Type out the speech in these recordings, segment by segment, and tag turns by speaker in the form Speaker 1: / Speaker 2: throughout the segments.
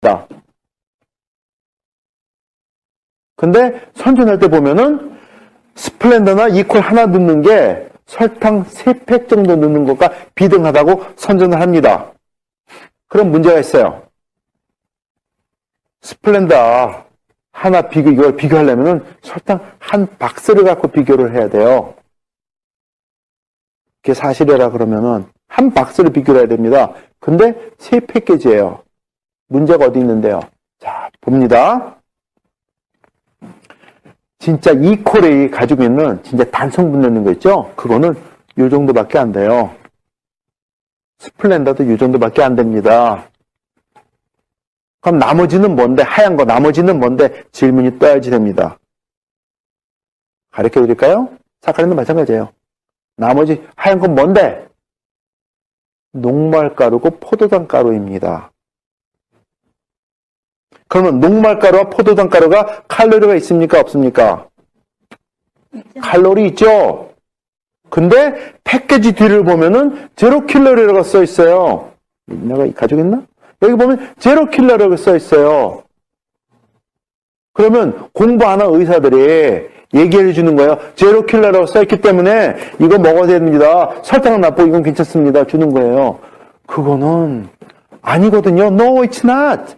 Speaker 1: 있다. 근데 선전할 때 보면은 스플렌더나 이퀄 하나 넣는 게 설탕 3팩 정도 넣는 것과 비등하다고 선전을 합니다. 그럼 문제가 있어요. 스플렌더 하나 이걸 비교하려면은 설탕 한 박스를 갖고 비교를 해야 돼요. 그게 사실이라 그러면은 한 박스를 비교를 해야 됩니다. 근데 3패키지예요. 문제가 어디 있는데요? 자, 봅니다. 진짜 이퀄이 가지고 있는 진짜 단성분 넣는 거 있죠? 그거는 이 정도밖에 안 돼요. 스플렌더도 이 정도밖에 안 됩니다. 그럼 나머지는 뭔데? 하얀 거 나머지는 뭔데? 질문이 떠야지 됩니다. 가르쳐 드릴까요? 사카린도 마찬가지예요. 나머지 하얀 건 뭔데? 녹말가루고 포도당 가루입니다. 그러면 녹말가루와 포도당 가루가 칼로리가 있습니까? 없습니까? 칼로리 있죠? 근데 패키지 뒤를 보면은 0칼로리라고 써 있어요. 내가 가지고 있나? 여기 보면 0칼로리라고 써 있어요. 그러면 공부하는 의사들이 얘기해 주는 거예요. 0칼로리라고 써 있기 때문에 이거 먹어야 됩니다. 설탕은 나쁘고 이건 괜찮습니다. 주는 거예요. 그거는 아니거든요. No, it's not.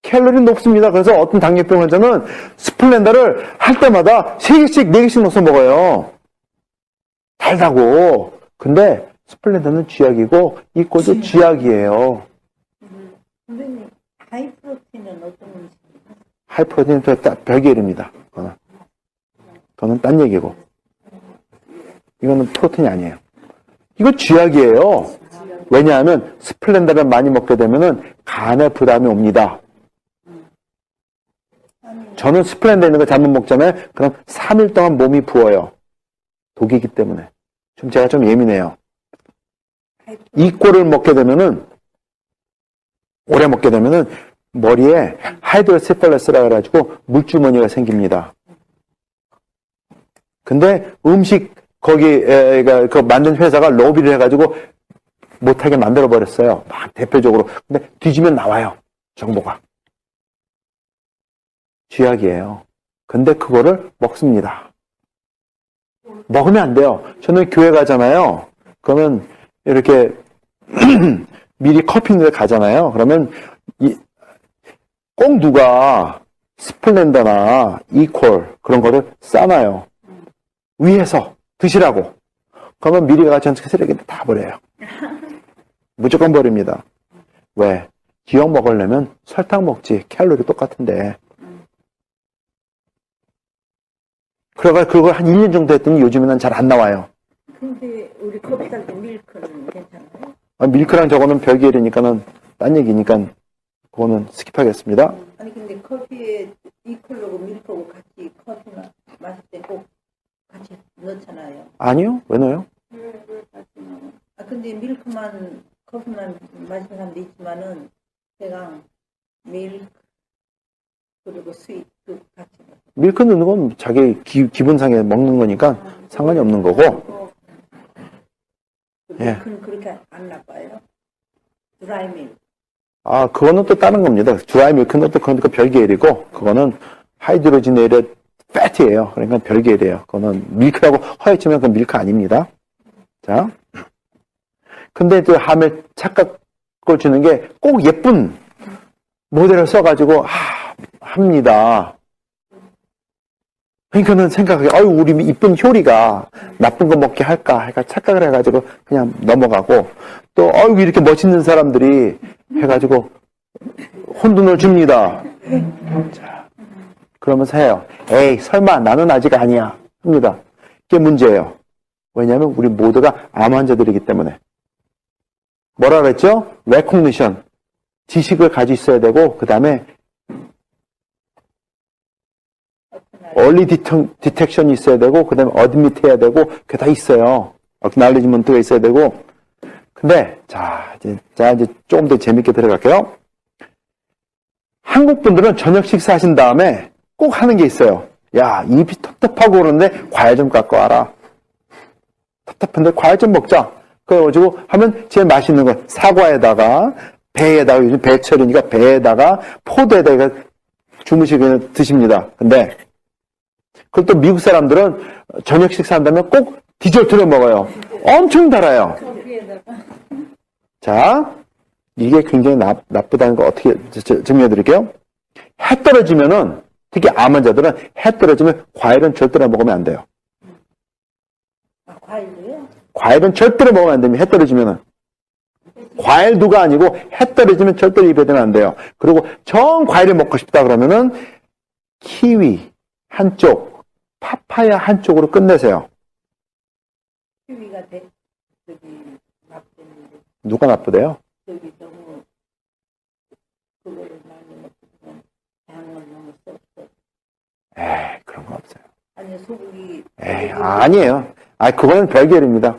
Speaker 1: 칼로리 높습니다. 그래서 어떤 당뇨병 환자는 스플렌더를 할 때마다 3개씩, 4개씩 넣어서 먹어요. 달다고. 근데 스플렌더는 쥐약이고 이것도 쥐약이에요.
Speaker 2: 선생님, 하이프로틴은 어떤 음식입니까?
Speaker 1: 하이프로틴은 별개 이름입니다. 그거는 딴 얘기고. 이거는 프로틴이 아니에요. 이거 쥐약이에요. 왜냐하면 스플렌더를 많이 먹게 되면은 간에 부담이 옵니다. 저는 스플렌더 있는 거 잘못 먹잖아요. 그럼 3일 동안 몸이 부어요. 독이기 때문에. 제가 좀 예민해요. 이 꼴을 먹게 되면은, 오래 먹게 되면은, 머리에 하이드로세팔러스라 그래가지고 물주머니가 생깁니다. 근데 음식, 그 만든 회사가 로비를 해가지고 못하게 만들어버렸어요. 막 대표적으로. 근데 뒤지면 나와요. 정보가. 쥐약이에요. 근데 그거를 먹습니다. 먹으면 안 돼요. 저는 교회 가잖아요. 그러면 이렇게 미리 커피인데 가잖아요. 그러면 꼭 누가 스플렌더나 이퀄 그런 거를 싸놔요. 위에서 드시라고. 그러면 미리 가서 전체 쓰레기 다 버려요. 무조건 버립니다. 왜? 기억 먹으려면 설탕 먹지. 칼로리 똑같은데. 그래가 그걸 한 1년 정도 했더니 요즘에는 잘 안 나와요.
Speaker 2: 근데 우리 커피 살 때 밀크는 괜찮아요?
Speaker 1: 밀크랑 저거는 별개 일이니까는 딴 얘기니까 그거는 스킵하겠습니다.
Speaker 2: 아니 근데 커피에 이퀄하고 밀크하고 같이 커피 마실 때 꼭 같이 넣잖아요.
Speaker 1: 아니요? 왜 넣어요?
Speaker 2: 왜 같이 넣어? 아 근데 밀크만 커피만 마시는 사람도 있지만은 제가 밀크 그리고 스윗도 같이 넣어.
Speaker 1: 밀크 넣는 건 자기 기분상에 먹는 거니까 상관이 없는 거고.
Speaker 2: 밀크는 그렇게 안 나빠요? 드라이 밀크.
Speaker 1: 아, 그거는 또 다른 겁니다. 드라이 밀크는 또 그건 별개 일이고, 그거는 하이드로지네이드 패티예요. 그러니까 별개 일이에요. 그거는 밀크라고 허옇지만 그건 밀크 아닙니다. 자. 근데 또 함에 착각을 주는 게 꼭 예쁜 모델을 써가지고, 합니다. 그러니까는 생각하기, 우리 이쁜 효리가 나쁜 거 먹게 할까 착각을 해가지고 그냥 넘어가고, 또, 이렇게 멋있는 사람들이 해가지고 혼돈을 줍니다. 자, 그러면서 해요. 에이, 설마 나는 아직 아니야. 합니다. 그게 문제예요. 왜냐하면 우리 모두가 암 환자들이기 때문에. 뭐라 그랬죠? recognition. 지식을 가지고 있어야 되고, 그 다음에 early detection이 있어야 되고, 그 다음에 admit 해야 되고, 그게 다 있어요. acknowledgement가 있어야 되고. 근데, 이제 조금 더 재밌게 들어갈게요. 한국 분들은 저녁 식사하신 다음에 꼭 하는 게 있어요. 야, 입이 텁텁하고 그러는데 과일 좀 갖고 와라. 답답한데 과일 좀 먹자. 그래가지고 하면 제일 맛있는 건 사과에다가 배에다가, 요즘 배철이니까 배에다가 포도에다가 주무시게 드십니다. 근데 그걸 또 미국 사람들은 저녁 식사한다면 꼭 디저트를 먹어요. 엄청 달아요. 자, 이게 굉장히 나쁘다는 거 어떻게 증명해 드릴게요. 해 떨어지면은, 특히 암 환자들은 해 떨어지면 과일은 절대로 먹으면 안 돼요.
Speaker 2: 아, 과일도요?
Speaker 1: 과일은 절대로 먹으면 안 됩니다. 해 떨어지면은. 과일도가 아니고 해 떨어지면 절대로 입에 대면 안 돼요. 그리고 정 과일을 먹고 싶다 그러면은 키위 한쪽, 파파야 한쪽으로 끝내세요.
Speaker 2: 키위가 저기 나쁘는데
Speaker 1: 누가 나쁘대요?
Speaker 2: 저기 너무 그거를 많이 먹으면 당을 너무 썼어.
Speaker 1: 에이, 그런 거 없어요.
Speaker 2: 아니 소고기.
Speaker 1: 에이, 아니에요. 그거는 별개입니다.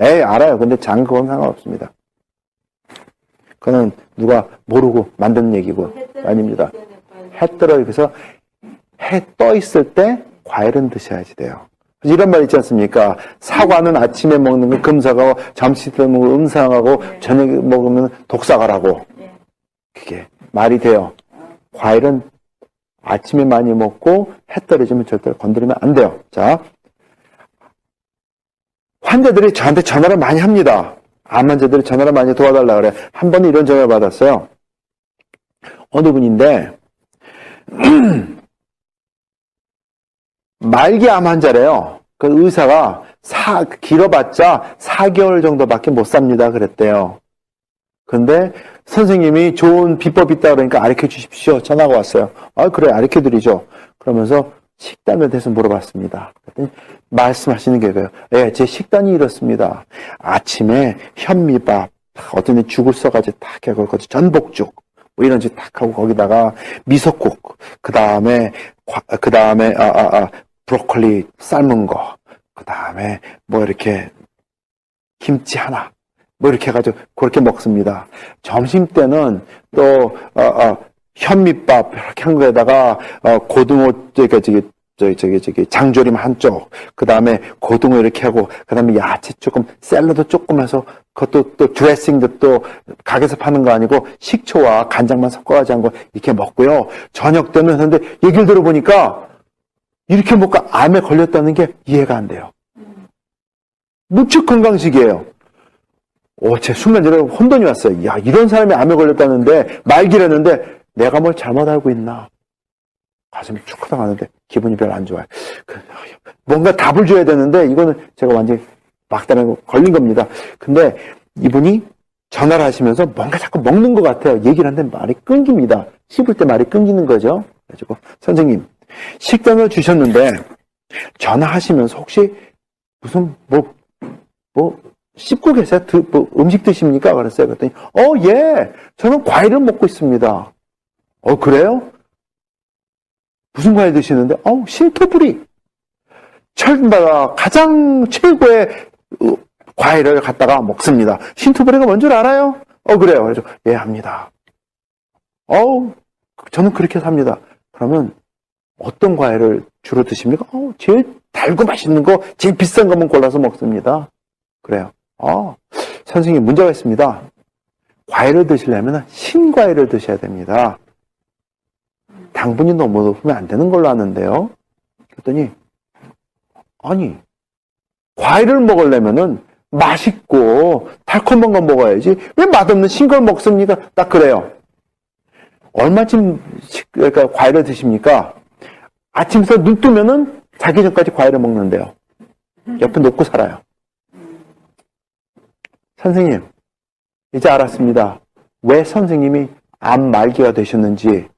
Speaker 1: 에이, 알아요. 근데 장 그건 상관없습니다. 그거는 누가 모르고 만드는 얘기고 아닙니다. 해 그래서 해 떠 있을 때 과일은 드셔야지 돼요. 이런 말 있지 않습니까? 사과는 아침에 먹는 건 금사가고 점심 때 먹으면 음상하고 저녁에 먹으면 독사가라고. 그게 말이 돼요. 과일은 아침에 많이 먹고 해 떨어지면 절대로 건드리면 안 돼요. 자, 환자들이 저한테 전화를 많이 합니다. 암 환자들이 전화를 많이 도와달라 그래. 한 번은 이런 전화를 받았어요. 어느 분인데 말기 암 환자래요. 그 의사가 길어봤자 4개월 정도밖에 못 삽니다 그랬대요. 근데 선생님이 좋은 비법이 있다 그러니까 가르쳐 주십시오. 전화가 왔어요. 그래, 가르쳐 드리죠. 그러면서 식단에 대해서 물어봤습니다. 그랬더니 말씀하시는 게 그래요. 예, 제 식단이 이렇습니다. 아침에 현미밥, 어떤 데 죽을 써가지고 딱 하고, 전복죽, 뭐 이런 식 딱 하고, 거기다가 미역국, 그 다음에, 브로콜리 삶은 거, 그 다음에 뭐 이렇게 김치 하나, 뭐 이렇게 해가지고 그렇게 먹습니다. 점심 때는 또 현미밥 이렇게 한 거에다가 고등어 장조림 한쪽, 그 다음에 고등어 이렇게 하고, 그 다음에 야채 조금, 샐러드 조금 해서 그것도 또 드레싱도 또 가게에서 파는 거 아니고 식초와 간장만 섞어가지고 한 거 이렇게 먹고요. 저녁 때는 근데 얘기를 들어보니까 이렇게 먹고 암에 걸렸다는 게 이해가 안 돼요. 무척 건강식이에요. 제 순간적으로 혼돈이 왔어요. 야, 이런 사람이 암에 걸렸다는데, 말기라는데, 내가 뭘 잘못 알고 있나. 가슴이 축하당 하는데, 기분이 별로 안 좋아요. 뭔가 답을 줘야 되는데, 이거는 제가 완전히 막다른 걸린 겁니다. 근데 이분이 전화를 하시면서 뭔가 자꾸 먹는 것 같아요. 얘기를 하는데 말이 끊깁니다. 씹을 때 말이 끊기는 거죠. 그래가지고, 선생님, 식단을 주셨는데, 전화하시면서 혹시 무슨, 씹고 계세요? 음식 드십니까? 그랬어요. 그랬더니, 예. 저는 과일을 먹고 있습니다. 그래요? 무슨 과일 드시는데? 신토부리. 철마다 가장 최고의 과일을 갖다가 먹습니다. 신토부리가 뭔 줄 알아요? 그래요. 그래서, 예, 합니다. 저는 그렇게 삽니다. 그러면 어떤 과일을 주로 드십니까? 제일 달고 맛있는 거, 제일 비싼 것만 골라서 먹습니다. 그래요. 선생님, 문제가 있습니다. 과일을 드시려면 신과일을 드셔야 됩니다. 당분이 너무 높으면 안 되는 걸로 아는데요. 그랬더니, 과일을 먹으려면은 맛있고 달콤한 거 먹어야지. 왜 맛없는 신 걸 먹습니까? 딱 그래요. 얼마쯤 그러니까 과일을 드십니까? 아침부터 눈 뜨면은 자기 전까지 과일을 먹는데요. 옆에 놓고 살아요. 선생님, 이제 알았습니다. 왜 선생님이 암 말기가 되셨는지.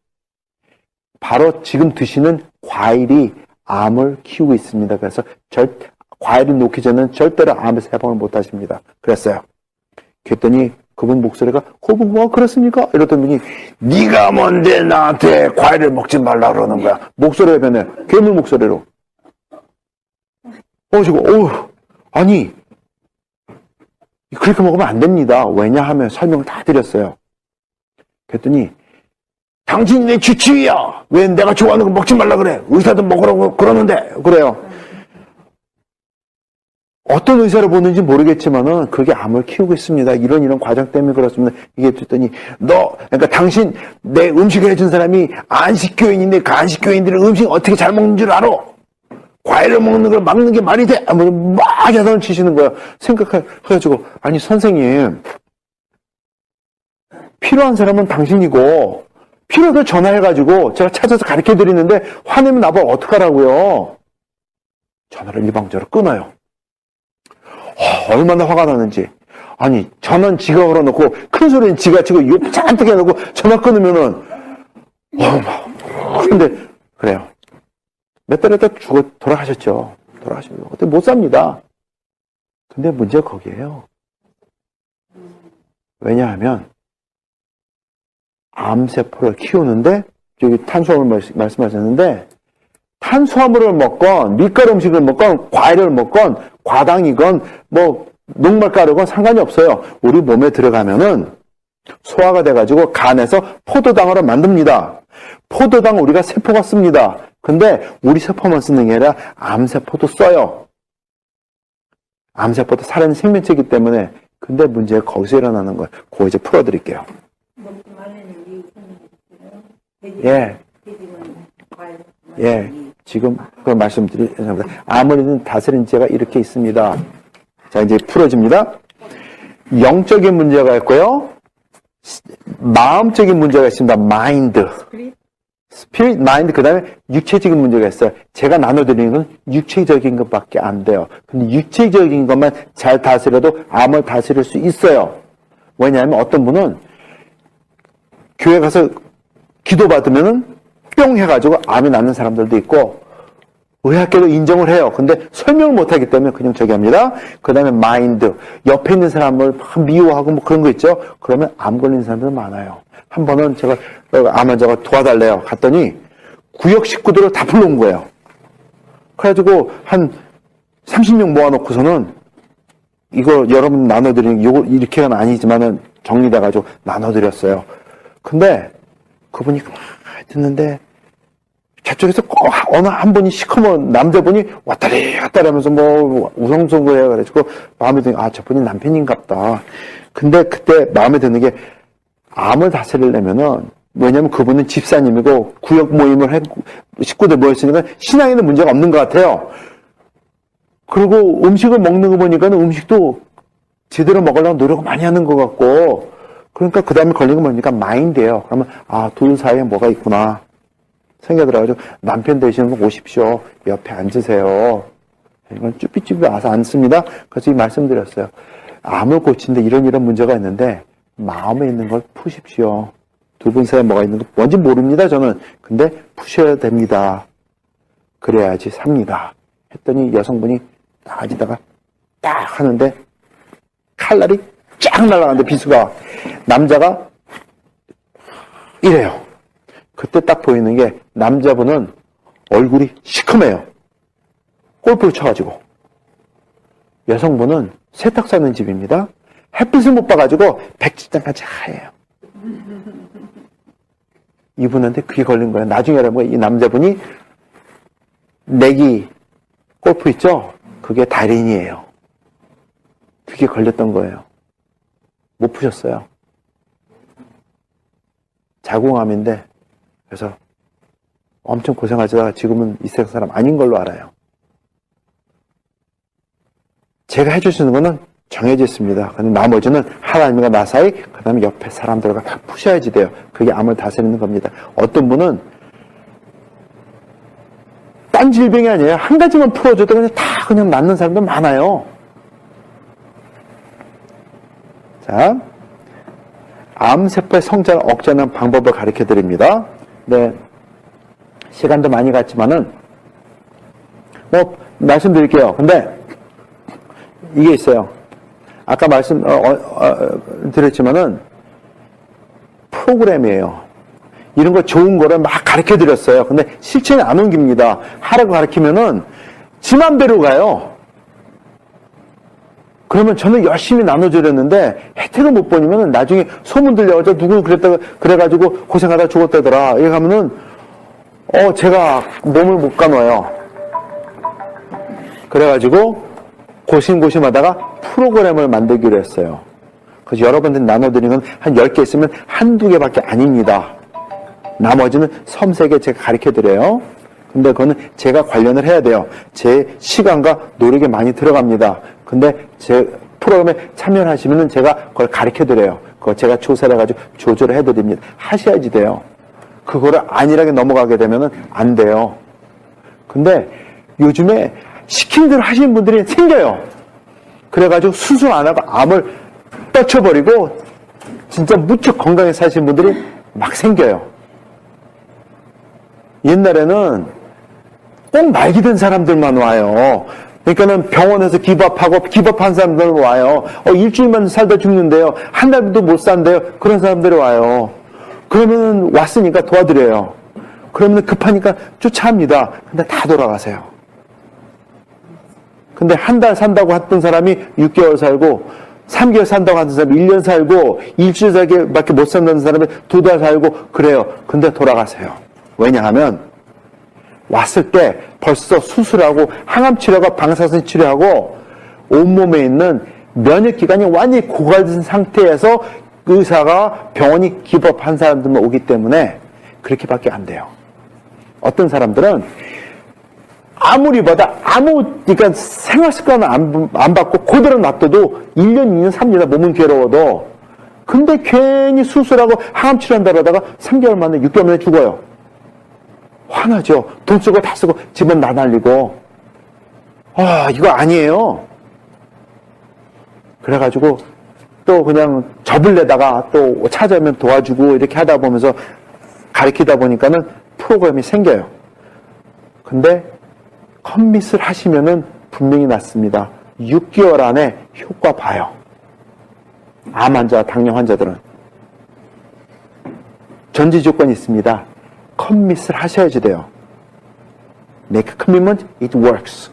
Speaker 1: 바로 지금 드시는 과일이 암을 키우고 있습니다. 그래서 과일을 놓기 전에는 절대로 암에서 해방을 못 하십니다. 그랬어요. 그랬더니 그분 목소리가 그렇습니까? 이러던 분이 네가 뭔데 나한테 과일을 먹지 말라 그러는 거야. 목소리가 변해. 괴물 목소리로. 아니 그렇게 먹으면 안 됩니다. 왜냐하면 설명을 다 드렸어요. 그랬더니 당신이 내 주치의야. 왜 내가 좋아하는 거 먹지 말라 그래. 의사도 먹으라고 그러는데. 그래요. 어떤 의사를 보는지 모르겠지만은 그게 암을 키우고 있습니다. 이런 과정 때문에 그렇습니다. 이게 듣더니 그러니까 당신 내 음식을 해준 사람이 안식교인인데 그 안식교인들은 음식 어떻게 잘 먹는 줄 알아? 과일을 먹는 걸 막는 게 말이 돼? 하면서 막 야단을 치시는 거야. 생각해가지고 아니 선생님 필요한 사람은 당신이고 필요해서 전화해가지고 제가 찾아서 가르쳐드리는데 화내면 나보고 어떡하라고요? 전화를 일방적으로 끊어요. 얼마나 화가 나는지. 아니 전화는 지가 걸어놓고 큰 소리는 지가 치고 욕 잔뜩 해놓고 전화 끊으면은 근데 그래요. 몇 달 있다 돌아가셨죠. 돌아가시면 어떻게 못 삽니다. 근데 문제가 거기에요. 왜냐하면 암세포를 키우는데 여기 탄수화물 말씀하셨는데 탄수화물을 먹건 밀가루 음식을 먹건 과일을 먹건 과당이건 뭐 녹말가루건 상관이 없어요. 우리 몸에 들어가면은 소화가 돼가지고 간에서 포도당으로 만듭니다. 포도당 우리가 세포가 씁니다. 근데 우리 세포만 쓰는 게 아니라 암세포도 써요. 암세포도 살아있는 생명체이기 때문에. 근데 문제가 거기서 일어나는 거예요. 그거 이제 풀어드릴게요.
Speaker 2: 먹지 말라는 이유 있어요?
Speaker 1: 예.
Speaker 2: 돼지는 과일
Speaker 1: 예. 지금 그걸 말씀드리겠습니다. 암을 다스리는 죄가 이렇게 있습니다. 자, 이제 풀어집니다. 영적인 문제가 있고요. 마음적인 문제가 있습니다. 마인드. 스피릿, 마인드, 그 다음에 육체적인 문제가 있어요. 제가 나눠드리는 건 육체적인 것밖에 안 돼요. 근데 육체적인 것만 잘 다스려도 암을 다스릴 수 있어요. 왜냐하면 어떤 분은 교회 가서 기도받으면은 뿅 해가지고 암이 낫는 사람들도 있고, 의학계도 인정을 해요. 근데 설명을 못하기 때문에 그냥 저기 합니다. 그 다음에 마인드. 옆에 있는 사람을 막 미워하고 뭐 그런 거 있죠? 그러면 암 걸린 사람들 많아요. 한 번은 제가 암 환자가 도와달래요. 갔더니 구역 식구들을 다 불러온 거예요. 그래가지고 한 30명 모아놓고서는 이거 여러분 나눠드리는, 요거 이렇게는 아니지만은 정리돼가지고 나눠드렸어요. 근데 그분이 막 듣는데 저쪽에서 꼭 어느 한 분이 시커먼 남자분이 왔다리 갔다리 하면서 뭐 우성성거해요. 그래가지고 마음에 드는 게 저분이 남편인갑다. 근데 그때 마음에 드는 게 암을 다스리려면은 왜냐면 그분은 집사님이고 구역 모임을 했고 식구들 모였으니까 신앙에는 문제가 없는 것 같아요. 그리고 음식을 먹는 거 보니까 음식도 제대로 먹으려고 노력을 많이 하는 것 같고 그러니까 그 다음에 걸린 거 보니까 마인드예요. 그러면 둘 사이에 뭐가 있구나 생겨들어가지고 남편 되시는 분 오십시오. 옆에 앉으세요. 이건 쭈삐쭈삐 와서 앉습니다. 그래서 이 말씀드렸어요. 암을 고치는데 이런 문제가 있는데 마음에 있는 걸 푸십시오. 두 분 사이에 뭐가 있는 거 뭔지 모릅니다. 저는. 근데 푸셔야 됩니다. 그래야지 삽니다. 했더니 여성분이 딱 앉다가 딱 하는데 칼날이 쫙 날아가는데 비수가 남자가 이래요. 그때 딱 보이는 게 남자분은 얼굴이 시커매요. 골프를 쳐가지고. 여성분은 세탁 사는 집입니다. 햇빛을 못 봐가지고 백지장까지 하얘요. 이분한테 그게 걸린 거예요. 나중에 알아보면 이 남자분이 내기 골프 있죠? 그게 달인이에요. 그게 걸렸던 거예요. 못 푸셨어요. 자궁암인데 그래서 엄청 고생하시다가 지금은 이 세상 사람 아닌 걸로 알아요. 제가 해줄 수 있는 거는 정해져 있습니다. 근데 나머지는 하나님과 나 사이, 그 다음에 옆에 사람들과 다 푸셔야지 돼요. 그게 암을 다스리는 겁니다. 어떤 분은 딴 질병이 아니에요. 한 가지만 풀어줘도 그냥 다 그냥 낫는 사람들 많아요. 자, 암세포의 성장을 억제하는 방법을 가르쳐 드립니다. 네, 시간도 많이 갔지만은, 말씀드릴게요. 근데, 이게 있어요. 아까 드렸지만은, 프로그램이에요. 이런 거 좋은 거를 막 가르쳐 드렸어요. 근데 실천에 안 옮깁니다. 하라고 가르치면은, 지 맘대로 가요. 그러면 저는 열심히 나눠드렸는데 혜택을 못 보니면 나중에 소문 들려가지고 누구 그래가지고 고생하다 죽었다더라. 이렇게 하면은 제가 몸을 못 가눠요. 그래가지고 고심고심하다가 프로그램을 만들기로 했어요. 그래서 여러분들 나눠드리는 건 한 10개 있으면 한두 개밖에 아닙니다. 나머지는 섬세하게 제가 가르쳐드려요. 근데 그거는 제가 관련을 해야 돼요. 제 시간과 노력이 많이 들어갑니다. 근데 제 프로그램에 참여하시면은 제가 그걸 가르쳐드려요. 그거 제가 조사를 해가지고 조절을 해드립니다. 하셔야지 돼요. 그거를 안일하게 넘어가게 되면은 안 돼요. 근데 요즘에 시킨 대로 하시는 분들이 생겨요. 그래가지고 수술 안 하고 암을 떨쳐버리고 진짜 무척 건강하게 사시는 분들이 막 생겨요. 옛날에는 꼭 말기 된 사람들만 와요. 그러니까는 병원에서 기밥하고 기밥한 사람들 와요. 일주일만 살다 죽는데요. 한 달도 못 산대요. 그런 사람들이 와요. 그러면 왔으니까 도와드려요. 그러면 급하니까 쫓아합니다. 근데 다 돌아가세요. 근데 한 달 산다고 했던 사람이 6개월 살고 3개월 산다고 하는 사람이 1년 살고 일주일 살기밖에 못 산다는 사람이 2달 살고 그래요. 근데 돌아가세요. 왜냐하면 왔을 때 벌써 수술하고 항암 치료하고 방사선 치료하고 온몸에 있는 면역기관이 완전히 고갈된 상태에서 의사가 병원이 기법한 사람들만 오기 때문에 그렇게밖에 안 돼요. 어떤 사람들은 아무리 봐도 그러니까 생활습관을 안 바꿔 그대로 놔둬도 1년, 2년, 3년 몸은 괴로워도 근데 괜히 수술하고 항암 치료한다고 하다가 3개월 만에 6개월 만에 죽어요. 화나죠. 돈 쓰고 다 쓰고 집은 다 날리고 이거 아니에요. 그래가지고 또 그냥 접을 내다가 또 찾아오면 도와주고 이렇게 하다 보면서 가르치다 보니까는 프로그램이 생겨요. 근데 컴밋을 하시면은 분명히 낫습니다. 6개월 안에 효과 봐요. 암 환자, 당뇨 환자들은. 전제 조건이 있습니다. 컴밋을 하셔야지 돼요. Make a commitment, it works.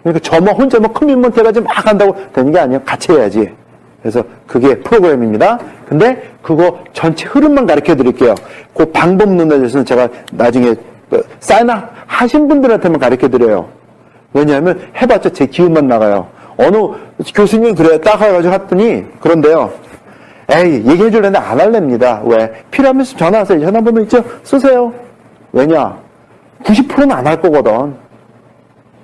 Speaker 1: 그러니까 저만 혼자 커밋먼트 해가지고 막 한다고 되는 게 아니에요. 같이 해야지. 그래서 그게 프로그램입니다. 근데 그거 전체 흐름만 가르쳐 드릴게요. 그 방법론에 대해서는 제가 나중에 사인 하신 분들한테만 가르쳐 드려요. 왜냐하면 해봤자 제 기운만 나가요. 어느 교수님이 그래요. 딱 해가지고 했더니 그런데요. 얘기해 줄랬는데 안 할랍니다. 왜? 필요하면 전화하세요. 전화번호 있죠? 쓰세요. 왜냐? 90%는 안 할 거거든.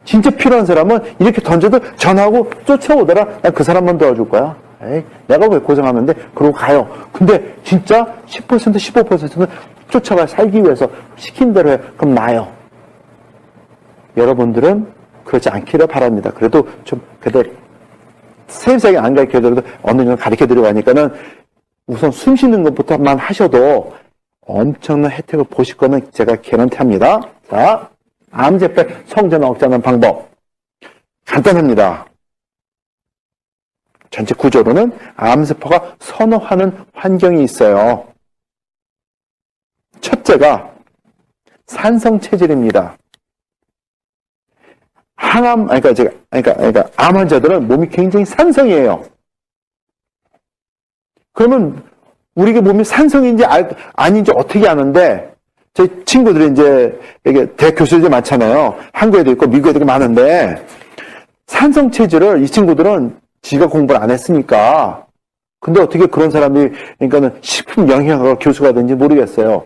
Speaker 1: 진짜 필요한 사람은 이렇게 던져도 전화하고 쫓아오더라. 난 그 사람만 도와줄 거야. 내가 왜 고생하는데? 그러고 가요. 근데 진짜 10%, 15%는 쫓아가 살기 위해서 시킨 대로 해. 그럼 나요. 여러분들은 그렇지 않기를 바랍니다. 그래도 좀, 그래도 세세하게 안 가르쳐드려도 어느 정도 가르쳐드리고 하니까는 우선 숨 쉬는 것부터만 하셔도 엄청난 혜택을 보실 거는 제가 개런티 합니다. 자, 암제패 성전 억제하는 방법. 간단합니다. 전체 구조로는 암세포가 선호하는 환경이 있어요. 첫째가 산성체질입니다. 그러니까 암 환자들은 몸이 굉장히 산성이에요. 그러면 우리가 몸이 산성인지 아닌지 어떻게 아는데, 제 친구들이 이제 이게 대학 교수들이 많잖아요. 한국에도 있고 미국에도 많은데 산성 체질을 이 친구들은 지가 공부를 안 했으니까. 근데 어떻게 그런 사람이 그러니까는 식품 영양학과 교수가 된지 모르겠어요.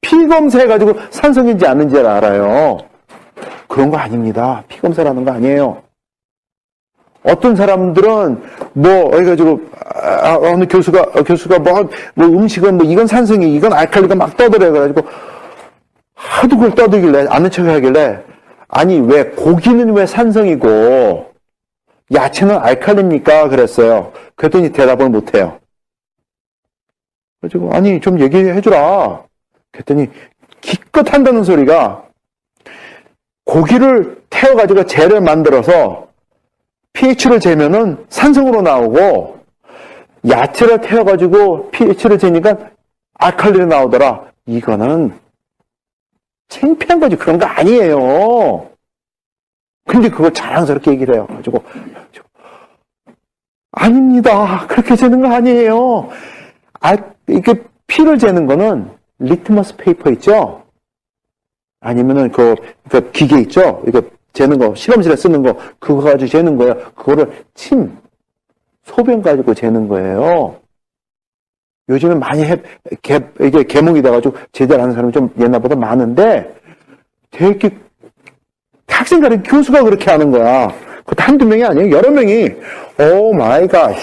Speaker 1: 피 검사해가지고 산성인지 아닌지를 알아요. 그런 거 아닙니다. 피 검사라는 거 아니에요. 어떤 사람들은 해가지고 어느 교수가 뭐 음식은 이건 산성이 이건 알칼리가 막 떠들어 해가지고 하도 그걸 떠들길래 아는 척 하길래 아니 왜 고기는 왜 산성이고 야채는 알칼리입니까? 그랬어요. 그랬더니 대답을 못해요. 그래가지고 아니 좀 얘기해 주라. 그랬더니 기껏 한다는 소리가 고기를 태워가지고 젤을 만들어서 pH를 재면은 산성으로 나오고 야채를 태워가지고 pH를 재니까 알칼리로 나오더라. 이거는 창피한 거지. 그런 거 아니에요. 근데 그걸 자랑스럽게 얘기를 해요. 가지고 아닙니다. 그렇게 재는 거 아니에요. 이렇게 피를 재는 거는 리트머스 페이퍼 있죠? 아니면은 그 기계 있죠? 이거 재는 거, 실험실에 쓰는 거, 그거 가지고 재는 거예요. 그거를 소변 가지고 재는 거예요. 요즘은 많이 이게 개몽이 돼가지고 제대로 하는 사람이 좀 옛날보다 많은데, 되게 학생 가른 교수가 그렇게 하는 거야. 그것도 한두 명이 아니에요. 여러 명이. 오 마이 갓.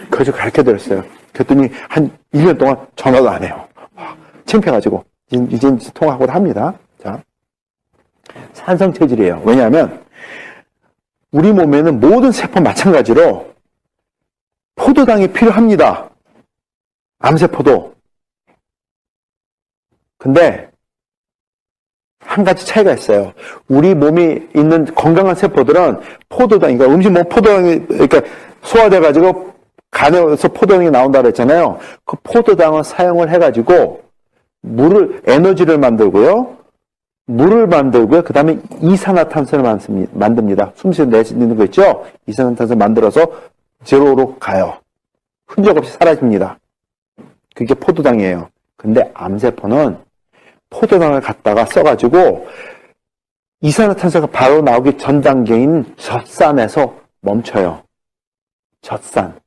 Speaker 1: 그래서 가르쳐 드렸어요. 그랬더니 한 1년 동안 전화도 안 해요. 창피해가지고. 이제 통화하고 합니다. 자. 산성 체질이에요. 왜냐하면, 우리 몸에는 모든 세포 마찬가지로 포도당이 필요합니다. 암세포도. 근데, 한 가지 차이가 있어요. 우리 몸에 있는 건강한 세포들은 포도당, 그러니까 음식 먹으면 포도당이, 그러니까 소화돼가지고 간에서 포도당이 나온다 그랬잖아요. 그 포도당을 사용을 해가지고 에너지를 만들고요. 물을 만들고요. 그 다음에 이산화탄소를 만듭니다. 숨쉬는 내쉬는 거 있죠? 이산화탄소 만들어서 제로로 가요. 흔적 없이 사라집니다. 그게 포도당이에요. 근데 암세포는 포도당을 갖다가 써가지고 이산화탄소가 바로 나오기 전 단계인 젖산에서 멈춰요. 젖산.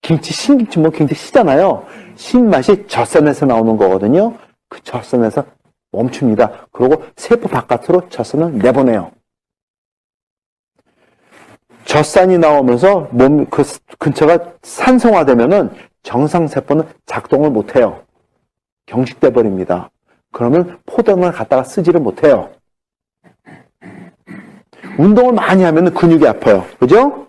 Speaker 1: 신김치 뭐 굉장히 시잖아요. 신맛이 젖산에서 나오는 거거든요. 그 젖산에서 멈춥니다. 그리고 세포 바깥으로 젖산을 내보내요. 젖산이 나오면서 몸 그 근처가 산성화되면은 정상세포는 작동을 못해요. 경직돼 버립니다. 그러면 포도당을 갖다가 쓰지를 못해요. 운동을 많이 하면 근육이 아파요. 그죠?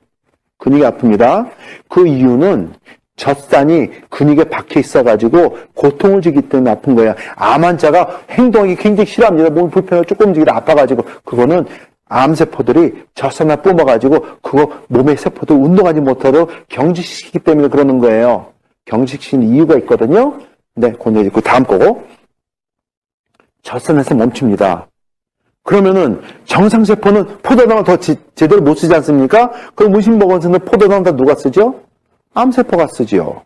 Speaker 1: 근육이 아픕니다. 그 이유는 젖산이 근육에 박혀 있어가지고 고통을 주기 때문에 아픈 거예요. 암 환자가 행동이 굉장히 싫어합니다. 몸이 불편하고 조금 움직이다 아파가지고. 그거는 암세포들이 젖산을 뿜어가지고 그거 몸의 세포들 운동하지 못하도록 경직시키기 때문에 그러는 거예요. 경직시키는 이유가 있거든요. 네, 그 다음 거고. 젖산에서 멈춥니다. 그러면은 정상세포는 포도당을 더 제대로 못 쓰지 않습니까? 그럼 음식 먹어서는 포도당 다 누가 쓰죠? 암세포가 쓰지요.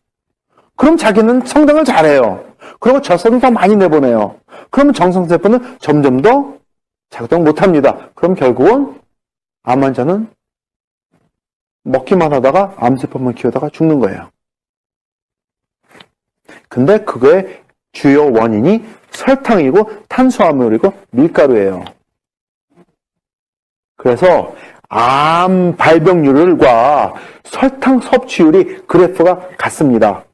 Speaker 1: 그럼 자기는 성장을 잘해요. 그리고 젖산을 더 많이 내보내요. 그러면 정상세포는 점점 더 작동 못합니다. 그럼 결국은 암 환자는 먹기만 하다가 암세포만 키우다가 죽는 거예요. 근데 그거의 주요 원인이 설탕이고 탄수화물이고 밀가루예요. 그래서 암 발병률과 설탕 섭취율이 그래프가 같습니다.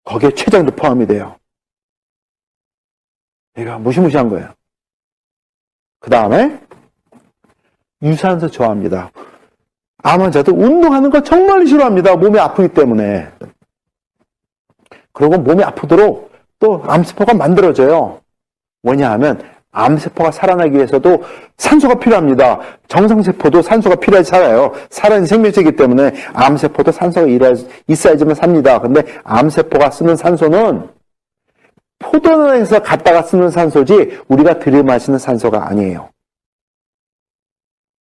Speaker 1: 거기에 췌장도 포함이 돼요. 얘가 무시무시한 거예요. 그 다음에 유산소 좋아합니다. 암 환자도 운동하는 거 정말 싫어합니다. 몸이 아프기 때문에. 그리고 몸이 아프도록 또 암세포가 만들어져요. 뭐냐하면 암세포가 살아나기 위해서도 산소가 필요합니다. 정상세포도 산소가 필요해서 살아요. 살아있는 생명체이기 때문에 암세포도 산소가 있어야지만 삽니다. 근데 암세포가 쓰는 산소는 포도당에서 갖다가 쓰는 산소지 우리가 들이마시는 산소가 아니에요.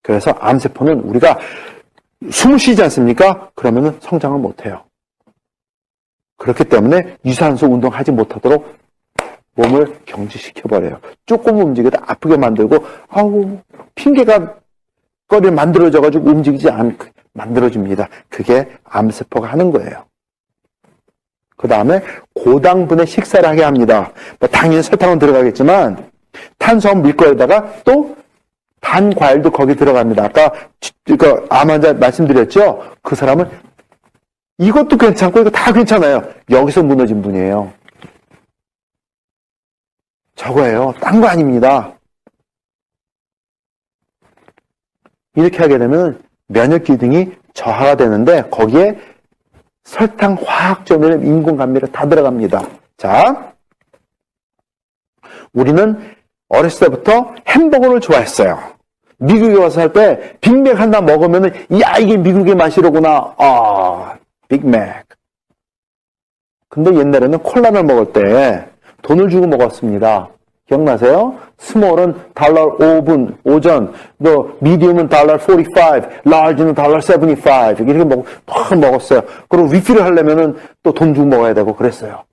Speaker 1: 그래서 암세포는 우리가 숨을 쉬지 않습니까? 그러면은 성장을 못해요. 그렇기 때문에 유산소 운동하지 못하도록 몸을 경직시켜버려요. 조금 움직여도 아프게 만들고, 핑계가 거리를 만들어져가지고 움직이지 않게 만들어줍니다. 그게 암세포가 하는 거예요. 그 다음에 고당분의 식사를 하게 합니다. 당연히 설탕은 들어가겠지만, 탄수화물 밀가루에다가 또 단 과일도 거기 들어갑니다. 아까 암 환자 말씀드렸죠? 그 사람은 이것도 괜찮고 이거 다 괜찮아요. 여기서 무너진 분이에요. 저거예요. 딴 거 아닙니다. 이렇게 하게 되면 면역 기능이 저하가 되는데 거기에 설탕, 화학조미료, 인공감미료 다 들어갑니다. 자, 우리는 어렸을 때부터 햄버거를 좋아했어요. 미국에 와서 살 때 빅맥 하나 먹으면 야 이게 미국의 맛이로구나. 빅맥. 근데 옛날에는 콜라를 먹을 때 돈을 주고 먹었습니다. 기억나세요? 스몰은 $5분, 오전, 미디움은 $45, 라지는 $75 이렇게 먹었어요. 그리고 리필을 하려면은 또 돈 주고 먹어야 되고 그랬어요.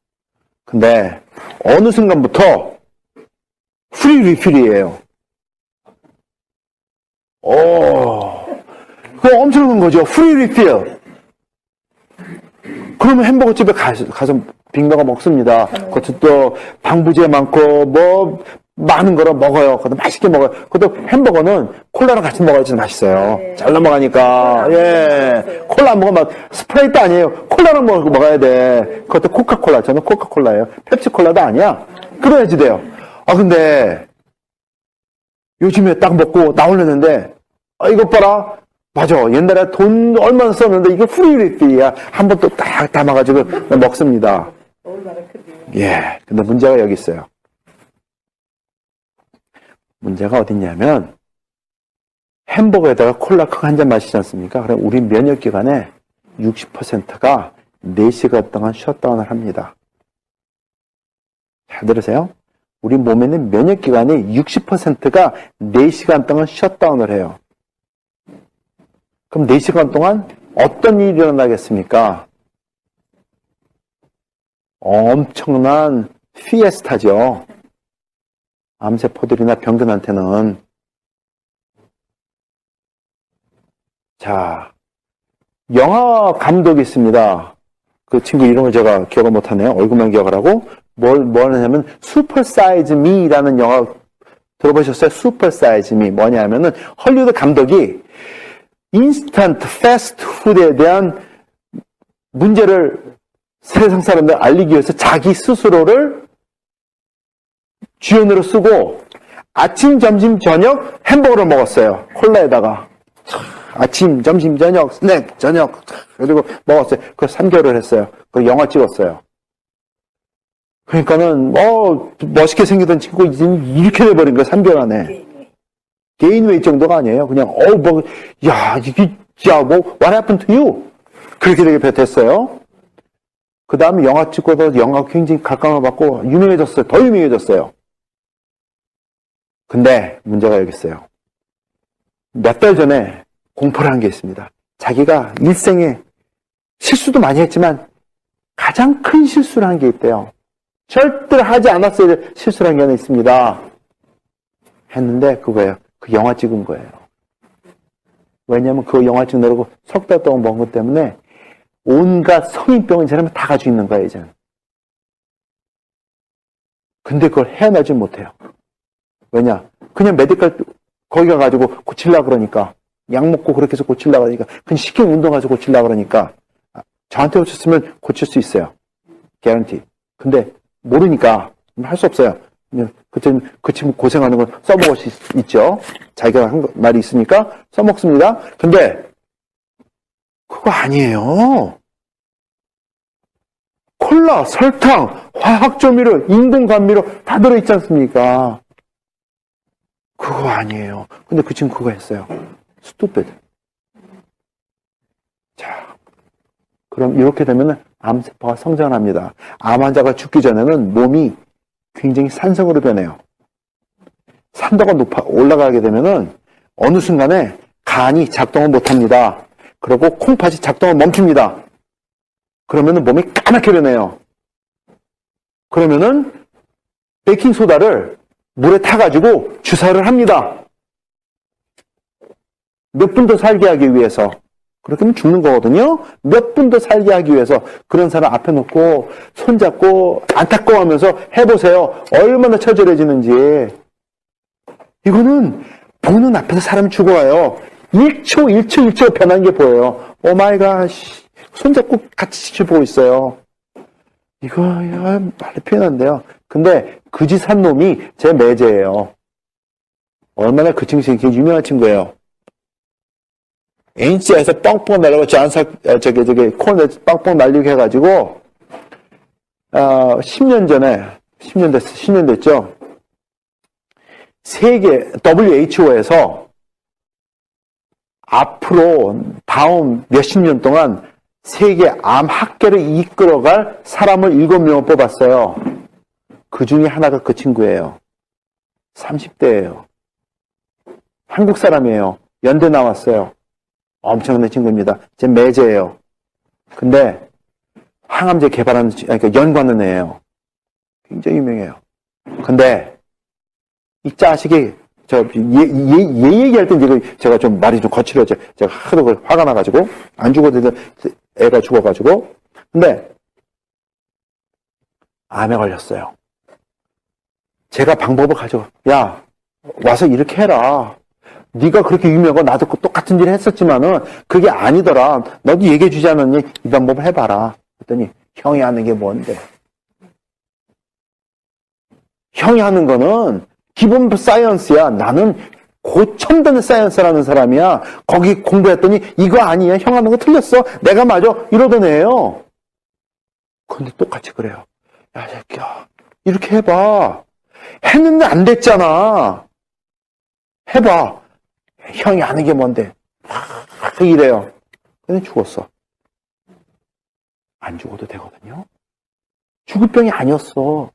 Speaker 1: 근데 어느 순간부터 프리 리필이에요. 그거 엄청난 거죠. 프리 리필. 그러면 햄버거 집에 가서 빅맥을 먹습니다. 그것도 또 방부제 많고 뭐 많은 거를 먹어요. 그것도 맛있게 먹어요. 그것도 햄버거는 콜라랑 같이 먹어야 진짜 맛있어요.
Speaker 2: 네.
Speaker 1: 잘 넘어가니까. 예. 콜라 안 먹으면 스프라이트 아니에요. 콜라랑 먹어야 돼. 그것도 코카콜라. 저는 코카콜라예요. 펩시콜라도 아니야. 그래야지 돼요. 근데 요즘에 딱 먹고 나오려는데 이것 봐라. 맞아. 옛날에 돈 얼마나 썼는데 이게 프리리필이야. 한 번 또 딱 담아가지고 먹습니다.
Speaker 2: 얼마나 크네요.
Speaker 1: 예. 근데 문제가 여기 있어요. 문제가 어딨냐면 햄버거에다가 콜라 한 잔 마시지 않습니까? 그럼 우리 면역기관의 60%가 4시간 동안 셧다운을 합니다. 잘 들으세요? 우리 몸에는 면역기관의 60%가 4시간 동안 셧다운을 해요. 그럼 4시간 동안 어떤 일이 일어나겠습니까? 엄청난 피에스타죠. 암세포들이나 병균한테는. 자, 영화 감독이 있습니다. 그 친구 이름을 제가 기억을 못하네요. 얼굴만 기억을 하고. 뭘 하냐면 슈퍼 사이즈 미라는 영화 들어보셨어요? 슈퍼 사이즈 미 뭐냐면은 헐리우드 감독이 인스턴트 패스트푸드에 대한 문제를 세상 사람들 알리기 위해서 자기 스스로를 주연으로 쓰고 아침, 점심, 저녁 햄버거를 먹었어요. 콜라에다가. 아침, 점심, 저녁, 스낵, 저녁. 그리고 먹었어요. 그거 3개월을 했어요. 그 영화 찍었어요. 그러니까는 멋있게 생기던 친구 이렇게 돼버린 거예요. 3개월 안에. 개인웨이 정도가 아니에요. 그냥 이게 what happened to you? 그렇게 되게 됐어요. 그 다음에 영화 찍고도 영화 굉장히 각광을 받고 유명해졌어요. 더 유명해졌어요. 근데 문제가 여기 있어요. 몇 달 전에 공포를 한 게 있습니다. 자기가 일생에 실수도 많이 했지만 가장 큰 실수를 한 게 있대요. 절대 하지 않았어야 될 실수를 한 게 하나 있습니다. 했는데 그거예요. 그 영화 찍은 거예요. 왜냐하면 그 영화 찍느라고 석 달 동안 먹은 것 때문에 온갖 성인병은 이 사람은 다 가지고 있는 거예요, 이제는. 근데 그걸 헤어나지 못해요. 왜냐? 그냥 메디컬 거기 가가지고 고치려고 그러니까. 약 먹고 그렇게 해서 고치려고 그러니까. 그냥 쉽게 운동해서 고치려고 그러니까. 저한테 오셨으면 고칠 수 있어요. 개런티. 근데 모르니까 할 수 없어요. 그 친구 고생하는 걸 써먹을 수 있죠. 자기가 한 말이 있으니까 써먹습니다. 근데 그거 아니에요. 콜라, 설탕, 화학조미료, 인공감미료 다 들어있지 않습니까? 그거 아니에요. 근데 그 친구 그거 했어요. 스투피드. 자, 그럼 이렇게 되면 암세포가 성장합니다. 암 환자가 죽기 전에는 몸이 굉장히 산성으로 변해요. 산도가 올라가게 되면은 어느 순간에 간이 작동을 못합니다. 그리고 콩팥이 작동을 멈춥니다. 그러면은 몸이 까맣게 변해요. 그러면은 베이킹소다를 물에 타가지고 주사를 합니다. 몇 분 더 살게 하기 위해서. 그렇게 하면 죽는 거거든요. 몇 분 더 살게 하기 위해서 그런 사람 앞에 놓고 손잡고 안타까워하면서 해보세요. 얼마나 처절해지는지. 이거는 보는 앞에서 사람이 죽어요. 1초 변한 게 보여요. 오 마이 갓. 손잡고 같이 지켜보고 있어요. 이거 말로 표현한데요. 근데 그 짓 한 놈이 제 매제예요. 얼마나 그 친구 되게 유명한 친구예요. NC에서 뻥뻥 날리고 코너에 뻥뻥 날리게 해가지고 10년 됐죠. 세계 WHO에서 앞으로 다음 몇십 년 동안 세계 암 학계를 이끌어갈 사람을 7명을 뽑았어요. 그 중에 하나가 그 친구예요. 30대예요. 한국 사람이에요. 연대 나왔어요. 엄청난 친구입니다. 제 매제예요. 근데 항암제 개발하는, 그러니까 연구하는 애예요. 굉장히 유명해요. 근데 이 자식이 얘 얘기할 때 이거 제가 좀 말이 좀 거칠어져. 제가 하도 화가 나가지고 안 죽어도 애가 죽어가지고. 근데 암에 걸렸어요. 제가 방법을 가지고 야 와서 이렇게 해라. 네가 그렇게 유명하고 나도 똑같은 일을 했었지만은 그게 아니더라. 너도 얘기해 주지 않았니? 이 방법을 해봐라. 그랬더니 형이 하는 게 뭔데? 형이 하는 거는 기본 사이언스야. 나는 고첨단의 사이언스라는 사람이야. 거기 공부했더니 이거 아니야. 형 하는 거 틀렸어. 내가 맞아. 이러던 애예요. 근데 똑같이 그래요. 야 새끼야 이렇게 해봐. 했는데 안 됐잖아. 해봐. 형이 아는 게 뭔데? 이래요. 근데 죽었어. 안 죽어도 되거든요. 죽을 병이 아니었어.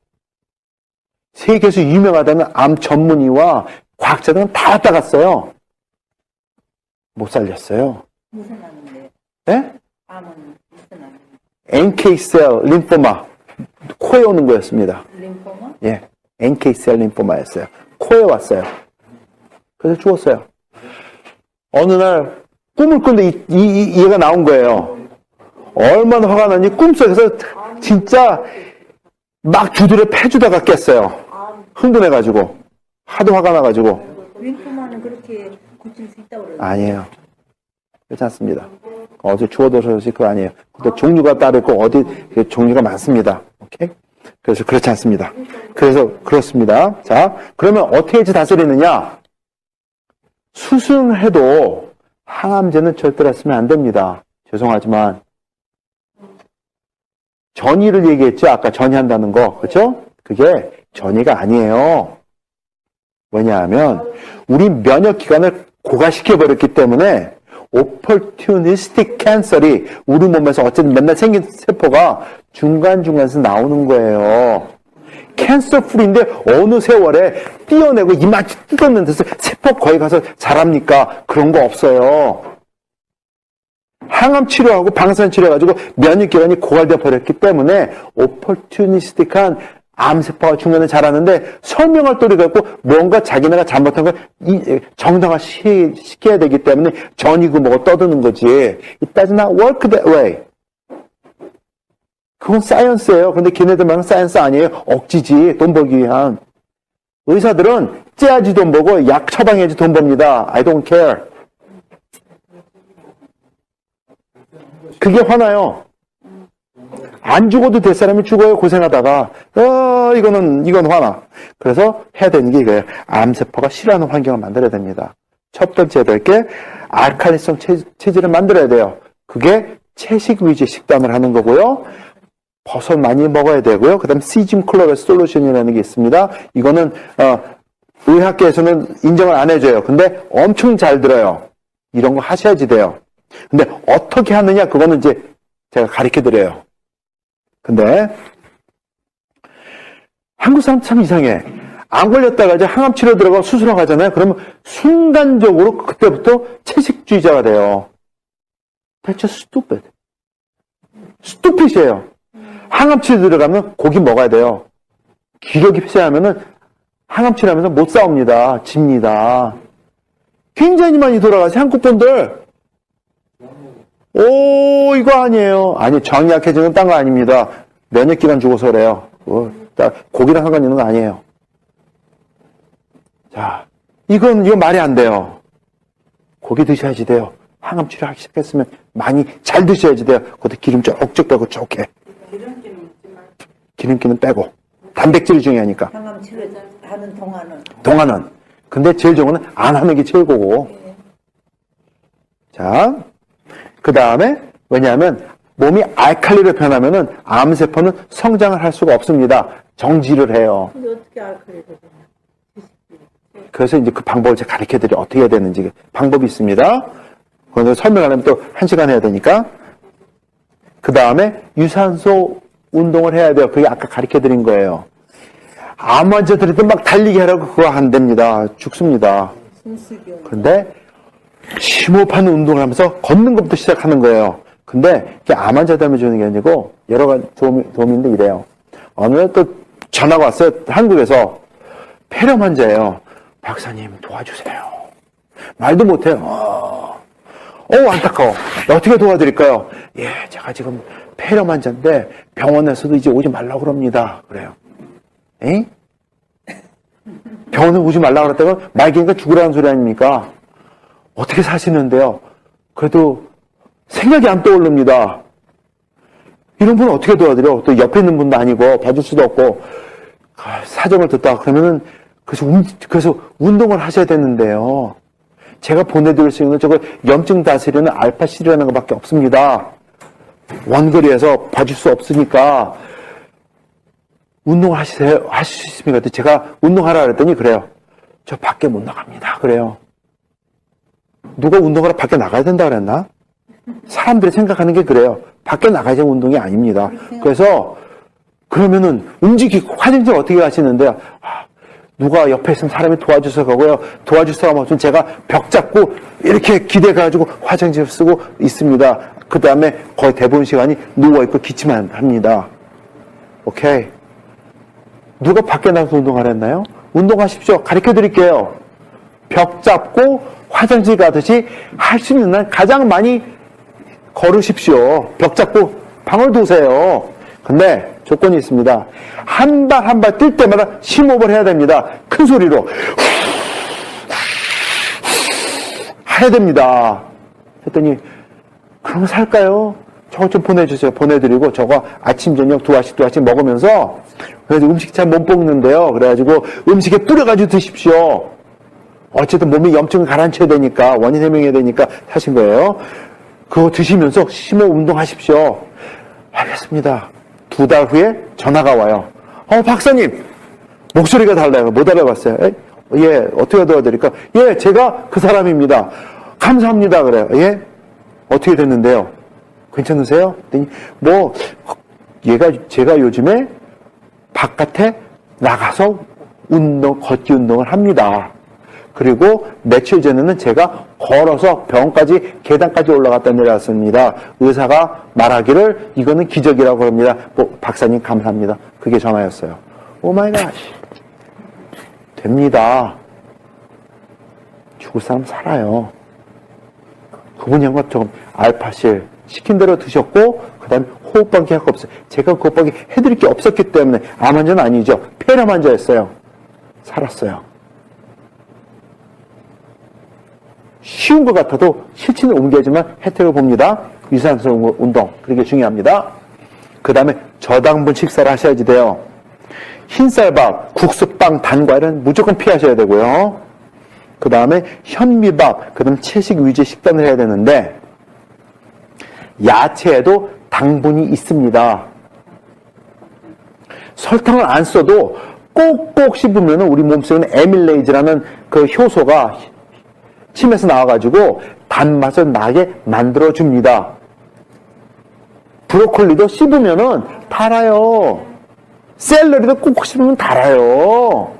Speaker 1: 세계에서 유명하다는 암 전문의와 과학자들은 다 왔다 갔어요. 못 살렸어요.
Speaker 2: 무슨 암인데?
Speaker 1: 네?
Speaker 2: 암은 무슨 암?
Speaker 1: NK셀 림포마. 코에 오는 거였습니다.
Speaker 2: 림포마?
Speaker 1: 예. NK셀 림포마였어요. 코에 왔어요. 그래서 죽었어요. 어느 날 꿈을 꾼데 얘가 나온 거예요. 얼마나 화가 나니 꿈속에서 진짜 막 두드려 패주다가 깼어요. 흥분해가지고 하도 화가 나가지고.
Speaker 2: 림포마는 그렇게 고칠 수 있다고 그러는데.
Speaker 1: 아니에요. 그렇지 않습니다. 어디 주워들어서 그거 아니에요. 근데 종류가 따로 있고 어디 종류가 많습니다. 오케이? 그래서 그렇지 않습니다. 그래서 그렇습니다. 자, 그러면 어떻게 해지 다스리느냐? 수술을 해도 항암제는 절대로 쓰면 안 됩니다. 죄송하지만 전이를 얘기했죠. 아까 전이한다는 거. 그렇죠? 그게 전이가 아니에요. 왜냐하면 우리 면역기관을 고갈시켜버렸기 때문에 opportunistic cancer이 우리 몸에서 어쨌든 맨날 생긴 세포가 중간중간에서 나오는 거예요. 캔서 풀인데 어느 세월에 띄어내고 이마치 뜯었는 데서 세포 거기 가서 자랍니까? 그런 거 없어요. 항암 치료하고 방사선 치료해가지고 면역기관이 고갈되어 버렸기 때문에 opportunistic한 암세포가 중간에 자라는데 설명할 도리가 없고 뭔가 자기네가 잘못한 걸 정당화 시켜야 되기 때문에 전이고 뭐고 떠드는 거지. It does not work that way. 그건 사이언스예요. 근데 걔네들 말은 사이언스 아니에요. 억지지. 돈 벌기 위한. 의사들은 째야지 돈 벌고 약 처방해야지 돈 법니다. I don't care. 그게 화나요. 안 죽어도 될 사람이 죽어요. 고생하다가. 이건 화나. 그래서 해야 되는 게 이거예요. 암세포가 싫어하는 환경을 만들어야 됩니다. 첫 번째 해야 될 게 알칼리성 체질을 만들어야 돼요. 그게 채식 위주 식단을 하는 거고요. 버섯 많이 먹어야 되고요. 그 다음 시즘 클로레 솔루션이라는 게 있습니다. 이거는 의학계에서는 인정을 안 해줘요. 근데 엄청 잘 들어요. 이런 거 하셔야지 돼요. 근데 어떻게 하느냐 그거는 이제 제가 가르쳐 드려요. 근데 한국 사람 참 이상해. 안 걸렸다가 이제 항암 치료 들어가고 수술하고 가잖아요. 그러면 순간적으로 그때부터 채식주의자가 돼요. That's just stupid. stupid이에요. 항암 치료 들어가면 고기 먹어야 돼요. 기력이 폐쇄하면은 항암 치료하면서 못 싸웁니다. 집니다. 굉장히 많이 돌아가세요. 한국 분들. 이거 아니에요. 아니, 정이 약해지는 딴 거 아닙니다. 면역기관 죽어서 그래요. 고기랑 상관 있는 거 아니에요. 자, 이건 말이 안 돼요. 고기 드셔야지 돼요. 항암 치료하기 시작했으면 많이 잘 드셔야지 돼요. 그것도 기름 쪽쪽 빼고 좋게. 기름기는 빼고. 단백질이 중요하니까.
Speaker 2: 항암 치료하는
Speaker 1: 동안은. 근데 제일 좋은 건 안 하는 게 최고고. 자, 그 다음에 왜냐하면 몸이 알칼리로 변하면은 암세포는 성장을 할 수가 없습니다. 정지를 해요.
Speaker 2: 근데 어떻게 알칼리를
Speaker 1: 그래서 이제 그 방법을 제가 가르쳐 드려 어떻게 해야 되는지 방법이 있습니다. 그걸 설명하려면 또 1시간 해야 되니까. 그 다음에 유산소 운동을 해야 돼요. 그게 아까 가르쳐 드린 거예요. 암 환자들한테 막 달리기 하라고 그거 안 됩니다. 죽습니다. 그런데 심호흡하는 운동을 하면서 걷는 것부터 시작하는 거예요. 근데 그게 암 환자들만 주는 게 아니고 여러 가지 도움인데 이래요. 어느 날 또 전화가 왔어요. 한국에서. 폐렴 환자예요. 박사님 도와주세요. 말도 못해요. 안타까워. 어떻게 도와드릴까요? 예, 제가 지금 폐렴 환자인데 병원에서도 이제 오지 말라고 그럽니다. 그래요. 에이? 병원에 오지 말라고 그랬다가 말기니까 죽으라는 소리 아닙니까? 어떻게 사시는데요? 그래도 생각이 안 떠오릅니다. 이런 분은 어떻게 도와드려? 또 옆에 있는 분도 아니고 봐줄 수도 없고 사정을 듣다가 그러면은 그래서 운동을 하셔야 되는데요. 제가 보내드릴 수 있는 저거 염증 다스리는 알파실이라는 것밖에 없습니다. 원거리에서 봐줄 수 없으니까 운동을 하실 수 있습니까? 제가 운동하라 그랬더니 그래요. 저 밖에 못 나갑니다. 그래요. 누가 운동하러 밖에 나가야 된다 그랬나? 사람들이 생각하는 게 그래요. 밖에 나가야 되는 운동이 아닙니다. 그래서 그러면은 화장실 어떻게 가시는데요? 누가 옆에 있으면 사람이 도와줘서 가고요. 도와줄 사람 없으면 제가 벽 잡고 이렇게 기대가지고 화장실 쓰고 있습니다. 그 다음에 거의 대부분 시간이 누워있고 기침만 합니다. 오케이. 누가 밖에 나가서 운동하랬나요? 운동하십시오. 가르쳐 드릴게요. 벽 잡고 화장실 가듯이 할 수 있는 날 가장 많이 걸으십시오. 벽 잡고 방을 도세요. 근데 조건이 있습니다. 한 발 한 발 뛸 때마다 심호흡을 해야 됩니다. 큰 소리로 해야 됩니다. 했더니 그럼 살까요? 저거 좀 보내주세요. 보내드리고 저거 아침 저녁 두 알씩 먹으면서 그래서 음식 잘 못 먹는데요. 그래가지고 음식에 뿌려가지고 드십시오. 어쨌든 몸에 염증을 가라앉혀야 되니까 원인 해명해야 되니까 하신 거예요. 그거 드시면서 심호흡 운동하십시오. 알겠습니다. 2달 후에 전화가 와요. 박사님 목소리가 달라요. 못 알아봤어요. 예, 어떻게 도와드릴까? 예, 제가 그 사람입니다. 감사합니다. 그래요. 예, 어떻게 됐는데요? 괜찮으세요? 제가 요즘에 바깥에 나가서 걷기 운동을 합니다. 그리고 며칠 전에는 제가 걸어서 병원까지 계단까지 올라갔다 내려왔습니다. 의사가 말하기를 이거는 기적이라고 합니다. 박사님 감사합니다. 그게 전화였어요. 오 마이 갓. 됩니다. 죽을 사람 살아요. 그분이 한 것처럼 알파실 시킨 대로 드셨고 그 다음에 호흡방기 할 거 없어요. 제가 그 호흡방기 해드릴 게 없었기 때문에 암 환자는 아니죠. 폐렴 환자였어요. 살았어요. 쉬운 것 같아도 실천에 옮겨야지만 혜택을 봅니다. 유산소 운동 그게 중요합니다. 그 다음에 저당분 식사를 하셔야지 돼요. 흰쌀밥, 국수빵, 단과일은 무조건 피하셔야 되고요. 그 다음에 현미밥, 그 다음 채식 위주의 식단을 해야 되는데 야채에도 당분이 있습니다. 설탕을 안 써도 꼭꼭 씹으면 우리 몸속에는 에밀레이즈라는 그 효소가 침에서 나와가지고 단맛을 나게 만들어줍니다. 브로콜리도 씹으면은 달아요. 샐러리도 꼭 씹으면 달아요.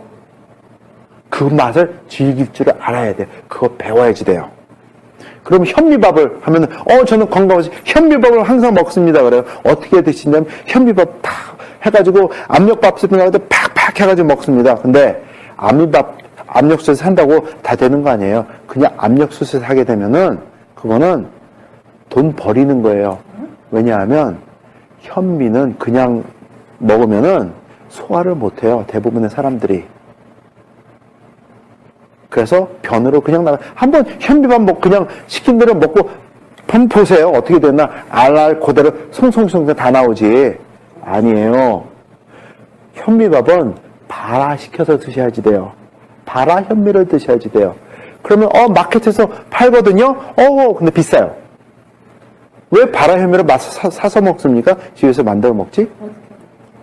Speaker 1: 그 맛을 즐길 줄 알아야 돼. 그거 배워야지 돼요. 그럼 현미밥을 하면은 저는 건강해서 현미밥을 항상 먹습니다. 그래요. 어떻게 드시냐면 현미밥 탁 해가지고 압력밥솥에 가지고 팍팍 해가지고 먹습니다. 근데 압력솥에 산다고 다 되는 거 아니에요. 그냥 압력솥에 사게 되면은 그거는 돈 버리는 거예요. 왜냐하면 현미는 그냥 먹으면은 소화를 못해요. 대부분의 사람들이. 그래서 변으로 그냥 한번 현미밥 그냥 시킨 대로 먹고 한번 보세요. 어떻게 됐나. 알알 그대로 송송송 다 나오지. 아니에요. 현미밥은 발화시켜서 드셔야지 돼요. 발화 현미를 드셔야지 돼요. 그러면 마켓에서 팔거든요. 근데 비싸요. 왜 발화 현미를 사서 먹습니까? 집에서 만들어 먹지?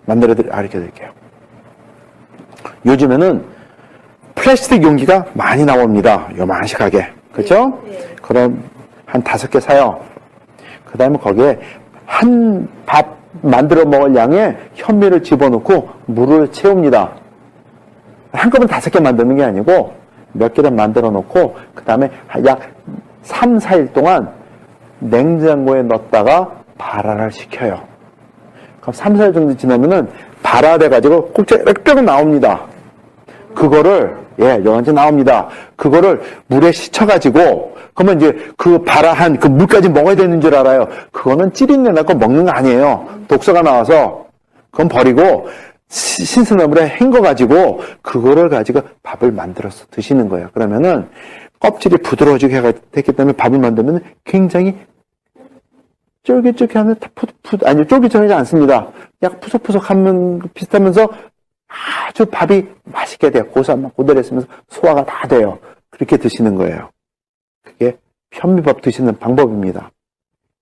Speaker 1: 가르쳐 드릴게요. 요즘에는 플라스틱 용기가 많이 나옵니다. 요만식하게. 그렇죠?
Speaker 2: 네.
Speaker 1: 그럼 한 5개 사요. 그 다음에 거기에 한 밥 만들어 먹을 양의 현미를 집어넣고 물을 채웁니다. 한꺼번에 5개 만드는 게 아니고 몇 개를 만들어 놓고 그 다음에 약 3, 4일 동안 냉장고에 넣었다가 발화를 시켜요. 그럼 3, 4일 정도 지나면은 발화돼가지고 꼭지가 뿅 나옵니다. 그거를, 여기까지 나옵니다. 그거를 물에 씻어가지고, 그러면 이제 그 발화한 그 물까지 먹어야 되는 줄 알아요. 그거는 찌린내 나고 먹는 거 아니에요. 독소가 나와서. 그건 버리고, 신선한 물에 헹궈가지고, 그거를 가지고 밥을 만들어서 드시는 거예요. 그러면은, 껍질이 부드러워지게 됐기 때문에 밥을 만들면 굉장히 쫄깃쫄깃하면 아니, 쫄깃쫄깃하지 않습니다. 약간 푸석푸석하면 비슷하면서 아주 밥이 맛있게 돼요. 고소한 맛 그대로 있으면서 소화가 다 돼요. 그렇게 드시는 거예요. 그게 현미밥 드시는 방법입니다.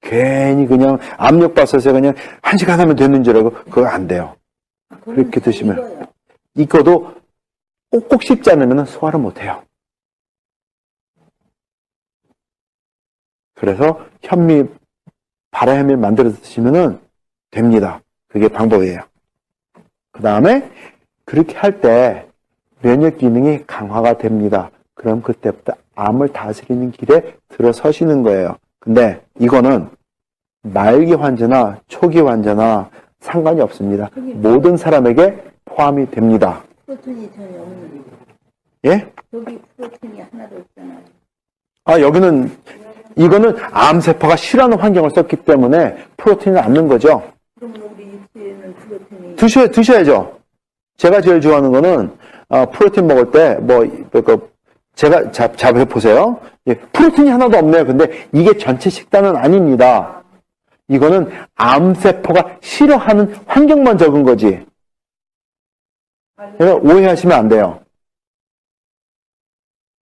Speaker 1: 괜히 그냥 압력밥솥에 그냥 1시간 하면 되는 줄 알고 그거 안 돼요. 그렇게 드시면. 익어도 꼭꼭 씹지 않으면 소화를 못 해요. 그래서 발화현미를 만들어서 드시면 됩니다. 그게 방법이에요. 그 다음에 그렇게 할 때 면역 기능이 강화가 됩니다. 그럼 그때부터 암을 다스리는 길에 들어서시는 거예요. 근데 이거는 말기 환자나 초기 환자나 상관이 없습니다. 모든 사람에게 포함이 됩니다.
Speaker 2: 프로틴이 전혀 없는.
Speaker 1: 예?
Speaker 2: 여기 프로틴이 하나도 없잖아요.
Speaker 1: 이거는 암세포가 싫어하는 환경을 썼기 때문에 프로틴을 안 넣는 거죠.
Speaker 2: 그럼 우리 육체에는 프로틴이.
Speaker 1: 드셔야죠. 제가 제일 좋아하는 거는, 프로틴 먹을 때, 제가, 보세요. 예, 프로틴이 하나도 없네요. 근데 이게 전체 식단은 아닙니다. 이거는 암세포가 싫어하는 환경만 적은 거지. 그래서 오해하시면 안 돼요.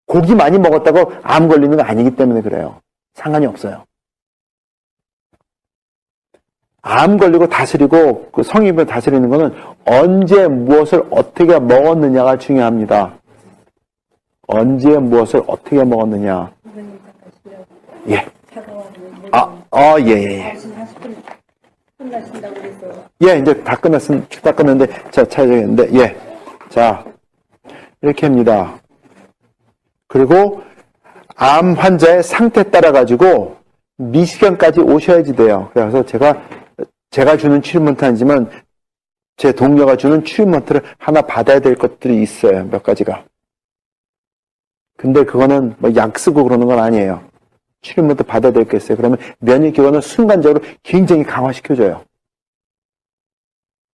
Speaker 1: 고기 많이 먹었다고 암 걸리는 거 아니기 때문에 그래요. 상관이 없어요. 암 걸리고 다스리고 그 성인을 다스리는 거는 언제 무엇을 어떻게 먹었느냐가 중요합니다. 언제 무엇을 어떻게 먹었느냐.
Speaker 2: 선생님 잠깐 쉬라고.
Speaker 1: 예.
Speaker 2: 차가워.
Speaker 1: 예.
Speaker 2: 40분 끝나신다고 그래서.
Speaker 1: 예, 이제 다 끝났는데, 찾아야겠는데, 예. 자, 이렇게 합니다. 그리고 암 환자의 상태에 따라가지고 미시간까지 오셔야지 돼요. 그래서 제가 주는 트리트먼트 아니지만 제 동료가 주는 트리트먼트를 하나 받아야 될 것들이 있어요. 몇 가지가. 근데 그거는 뭐 약 쓰고 그러는 건 아니에요. 트리트먼트 받아야 될 게 있어요. 그러면 면역기관을 순간적으로 굉장히 강화시켜줘요.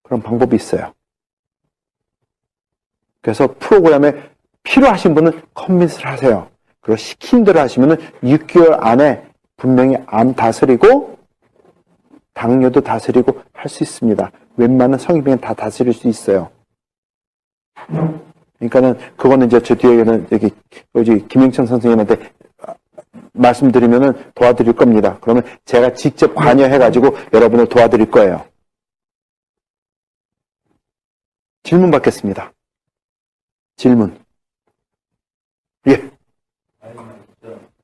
Speaker 1: 그런 방법이 있어요. 그래서 프로그램에 필요하신 분은 커밋을 하세요. 그리고 시킨 대로 하시면 6개월 안에 분명히 암 다스리고 당뇨도 다스리고 할 수 있습니다. 웬만한 성인병은 다 다스릴 수 있어요. 그러니까는 그거는 이제 저 뒤에는 여기 김영천 선생님한테 말씀드리면은 도와드릴 겁니다. 그러면 제가 직접 관여해가지고 여러분을 도와드릴 거예요. 질문 받겠습니다. 질문. 예.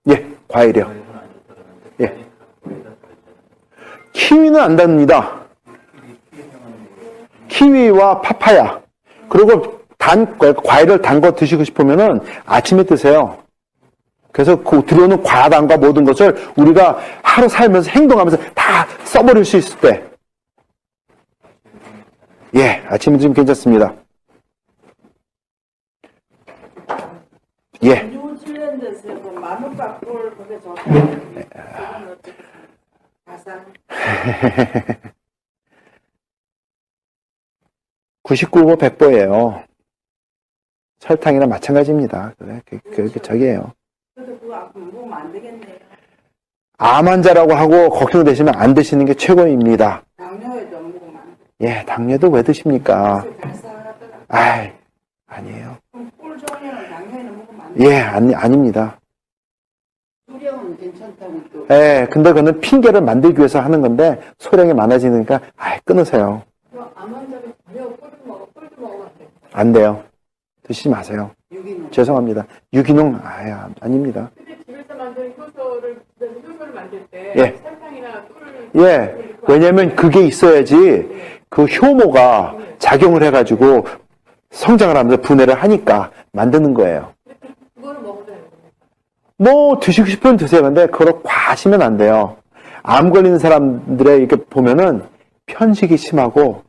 Speaker 1: 예, 과일이요. 예. 키위는 안 답니다. 키위와 파파야. 그리고 과일을 단 거 드시고 싶으면은 아침에 드세요. 그래서 그 들어오는 과당과 모든 것을 우리가 하루 살면서 행동하면서 다 써버릴 수 있을 때. 예, 아침에 좀 괜찮습니다. 예.
Speaker 3: 뉴질랜드에서 마누카 꿀 그게 좋다. 가상.
Speaker 1: 99보 100보예요. 설탕이랑 마찬가지입니다. 그게 저기예요.
Speaker 3: 그래도 그거 안 먹으면 안 되겠네요.
Speaker 1: 암 환자라고 하고 걱정되시면 안 드시는 게 최고입니다.
Speaker 3: 당뇨에도 먹으면 안 돼.
Speaker 1: 예, 당뇨도 왜 드십니까?
Speaker 3: 달달하더라.
Speaker 1: 아니에요.
Speaker 3: 그럼 꿀 종류는 당뇨에는 먹으면 안 돼.
Speaker 1: 예, 아닙니다.
Speaker 3: 수량은 괜찮다고 또.
Speaker 1: 예, 근데 그거는 핑계를 만들기 위해서 하는 건데 소량이 많아지니까 끊으세요.
Speaker 3: 암 환자는 전혀 꿀도 먹으면 안 돼.
Speaker 1: 안 돼요. 드시지 마세요.
Speaker 3: 유기농.
Speaker 1: 죄송합니다. 유기농 아닙니다.
Speaker 4: 근데 집에서 만든 효소를 만들 때
Speaker 1: 예.
Speaker 4: 설탕이나 꿀
Speaker 1: 예, 왜냐면 그게 있어야지 그 효모가 작용을 해가지고 성장을 하면서 분해를 하니까 만드는 거예요.
Speaker 4: 그거를 먹어도 되는 겁니까?
Speaker 1: 뭐 드시고 싶으면 드세요. 근데 그걸 과하시면 안 돼요. 암 걸리는 사람들의 이렇게 보면은 편식이 심하고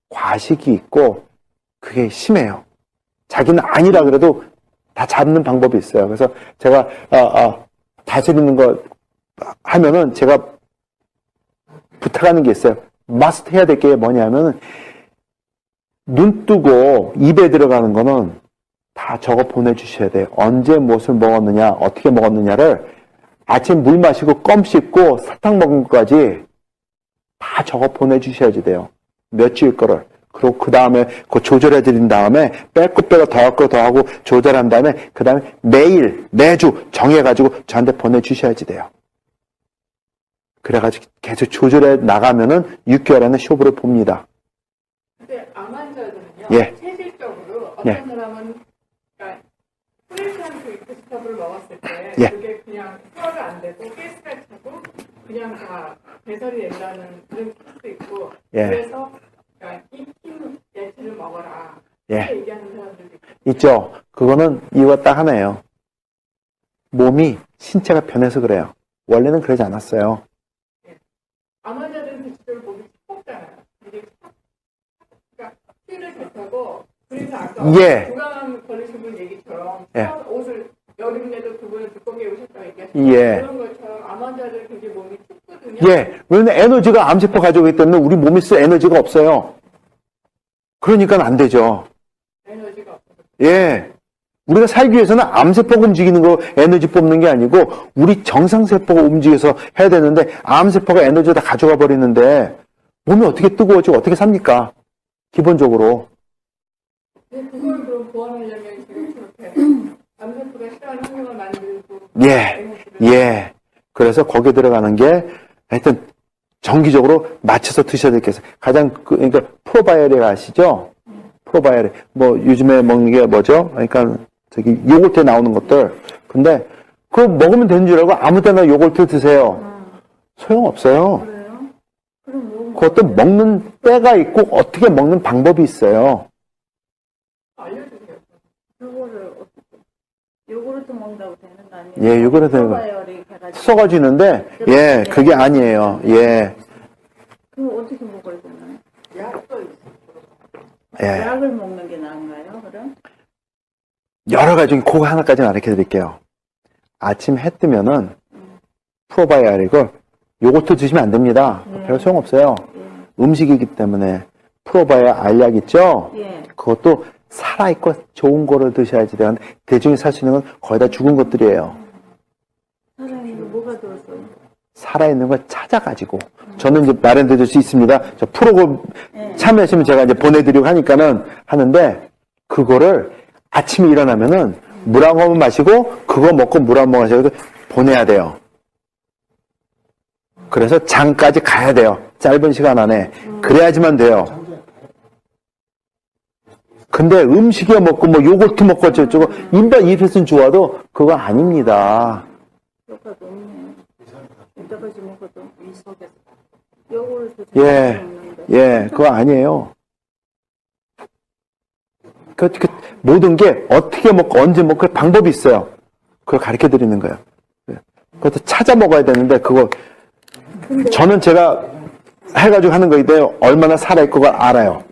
Speaker 1: 과식이 있고 그게 심해요. 자기는 아니라 그래도 다 잡는 방법이 있어요. 그래서 제가 다스리는 거 하면은 제가 부탁하는 게 있어요. 마스터 해야 될 게 뭐냐면은 눈 뜨고 입에 들어가는 거는 다 적어 보내주셔야 돼요. 언제 무엇을 먹었느냐, 어떻게 먹었느냐를 아침 물 마시고 껌 씹고 사탕 먹은 것까지 다 적어 보내주셔야지 돼요. 며칠 거를. 그리고 그 다음에 그 조절해 드린 다음에 뺄 거 빼고 더할 거 더하고 조절한 다음에 그 다음에 매일 매주 정해가지고 저한테 보내주셔야지 돼요. 그래가지고 계속 조절해 나가면은 6개월 안에 쇼부를 봅니다.
Speaker 4: 근데 암 환자들은요.
Speaker 1: 예.
Speaker 4: 체질적으로 어떤
Speaker 1: 예.
Speaker 4: 사람은 그러니까 프레시한 그 스타브를 먹었을 때
Speaker 1: 예.
Speaker 4: 그게 그냥 소화가 안 되고 가스가 차고 그냥 다 배설이 된다는 그런 케이스도 있고
Speaker 1: 예.
Speaker 4: 그래서 그러니까 익힌 야채를 먹어라
Speaker 1: 예.
Speaker 4: 이렇게 얘기하는 사람들도 있고
Speaker 1: 있죠. 그거는 이유가 딱 하나예요. 몸이 신체가 변해서 그래요. 원래는 그러지 않았어요.
Speaker 4: 암 환자들은 대체적으로 몸이 척먹잖아요. 이게 그러니까 피를 잘 타고 그래서 아까
Speaker 1: 예.
Speaker 4: 구강 걸리신 분 얘기처럼
Speaker 1: 예.
Speaker 4: 옷을 여름에도 두 분은 두껍게 입으셨다고 얘기하셨죠.
Speaker 1: 예.
Speaker 4: 그런 것처럼 암 환자들 굉장히 몸이 춥거든요.
Speaker 1: 예. 왜냐면 에너지가 암세포 가져오기 때문에 우리 몸에 쓸 에너지가 없어요. 그러니까 안 되죠.
Speaker 4: 에너지가 없어서.
Speaker 1: 예. 우리가 살기 위해서는 암세포가 움직이는 거 에너지 뽑는 게 아니고 우리 정상세포가 움직여서 해야 되는데 암세포가 에너지 다 가져가 버리는데 몸이 어떻게 뜨거워지고 어떻게 삽니까? 기본적으로.
Speaker 4: 근데 그걸 그럼 보완하려면 지금 그렇게 암세포가 싫어하는 환경을 만들고
Speaker 1: 예. 예. 그래서 거기에 들어가는 게 하여튼 정기적으로 맞춰서 드셔야 될 게 있어요. 가장 그러니까 프로바이오릭 아시죠? 프로바이오릭. 뭐 요즘에 먹는 게 뭐죠? 그러니까 저기 요거트에 나오는 것들. 근데 그거 먹으면 되는 줄 알고 아무 때나 요거트 드세요. 소용없어요.
Speaker 2: 그래요? 그럼 뭐
Speaker 1: 그것도 먹는 때가 있고 어떻게 먹는 방법이 있어요.
Speaker 4: 알려주세요.
Speaker 2: 요거를 어떻게 요거르트 먹는다고 되는 거 아니에요?
Speaker 1: 예, 요거르트
Speaker 2: 프로바이오릭 해가지고
Speaker 1: 썩어지는데 예, 그게 아니에요. 예.
Speaker 2: 그거 어떻게 먹어야 되나요?
Speaker 3: 약도 있어.
Speaker 1: 예.
Speaker 2: 약을 먹는 게 나은가요? 그럼?
Speaker 1: 여러 가지 그거 하나까지는 가르쳐 드릴게요. 아침 해 뜨면은 프로바이오릭을 요거트 드시면 안 됩니다. 별 소용없어요. 음식이기 때문에 프로바이오 알약 있죠?
Speaker 2: 예.
Speaker 1: 그것도 살아있고 좋은 거를 드셔야지 돼요. 대중이 살 수 있는 건 거의 다 죽은 것들이에요.
Speaker 2: 사장님 뭐가 들었어요?
Speaker 1: 살아있는 걸 찾아가지고. 저는 이제 마련해 줄 수 있습니다. 저 프로그램
Speaker 2: 예.
Speaker 1: 참여하시면 제가 이제 보내드리고 하니까는 하는데, 그거를 아침에 일어나면은 물 한 모금 마시고, 그거 먹고 물 한 모금 마시고 보내야 돼요. 그래서 장까지 가야 돼요. 짧은 시간 안에. 그래야지만 돼요. 근데 음식이야 먹고 뭐 요거트 먹고 어쩌고 입에서는 좋아도 그거 아닙니다.
Speaker 2: 효과도 없네. 이따까지 먹어도 요거르트
Speaker 1: 예,
Speaker 2: 먹는데.
Speaker 1: 예, 그거 아니에요. 그 모든 게 어떻게 먹고 언제 먹고 방법이 있어요. 그걸 가르쳐 드리는 거예요. 그것도 찾아 먹어야 되는데 그거 저는 제가 해가지고 하는 거인데 얼마나 살아있고 그걸 알아요.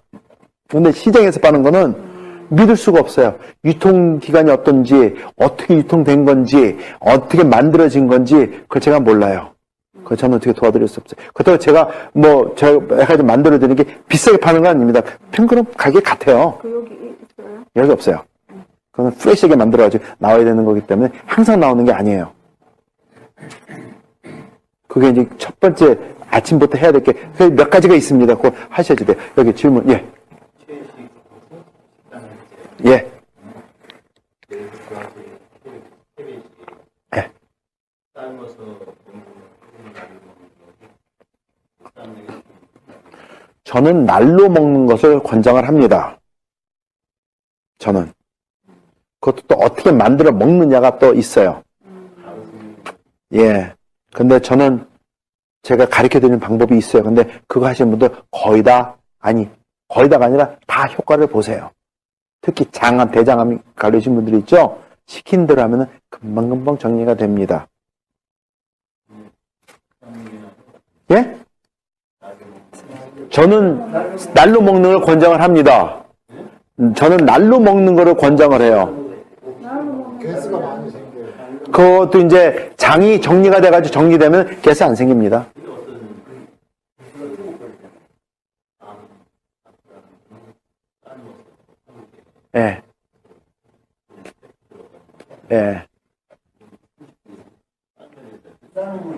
Speaker 1: 근데 시장에서 파는 거는 믿을 수가 없어요. 유통기간이 어떤지, 어떻게 유통된 건지, 어떻게 만들어진 건지, 그걸 제가 몰라요. 그걸 저는 어떻게 도와드릴 수 없어요. 그렇다고 제가 제가 해가지고 만들어드리는 게 비싸게 파는 건 아닙니다. 평균은 가격 같아요.
Speaker 2: 그 여기 있어요?
Speaker 1: 여기 없어요. 그건 프레시하게 만들어가지고 나와야 되는 거기 때문에 항상 나오는 게 아니에요. 그게 이제 첫 번째 아침부터 해야 될 게 몇 가지가 있습니다. 그거 하셔야지 돼요. 여기 질문, 예. 예. 예. 저는 날로 먹는 것을 권장을 합니다. 저는. 그것도 또 어떻게 만들어 먹느냐가 또 있어요. 예. 근데 저는 제가 가르쳐 드리는 방법이 있어요. 근데 그거 하시는 분들 거의 다가 아니라 다 효과를 보세요. 특히 장암, 대장암이 걸리신 분들이 있죠? 시킨 대로 하면은 금방금방 정리가 됩니다. 예? 저는 날로 먹는 걸 권장을 합니다. 저는 날로 먹는 거를 권장을 해요.
Speaker 5: 가스가 많이 생겨요.
Speaker 1: 그것도 이제 장이 정리가 돼가지고 정리되면 가스 안 생깁니다. 예. 예.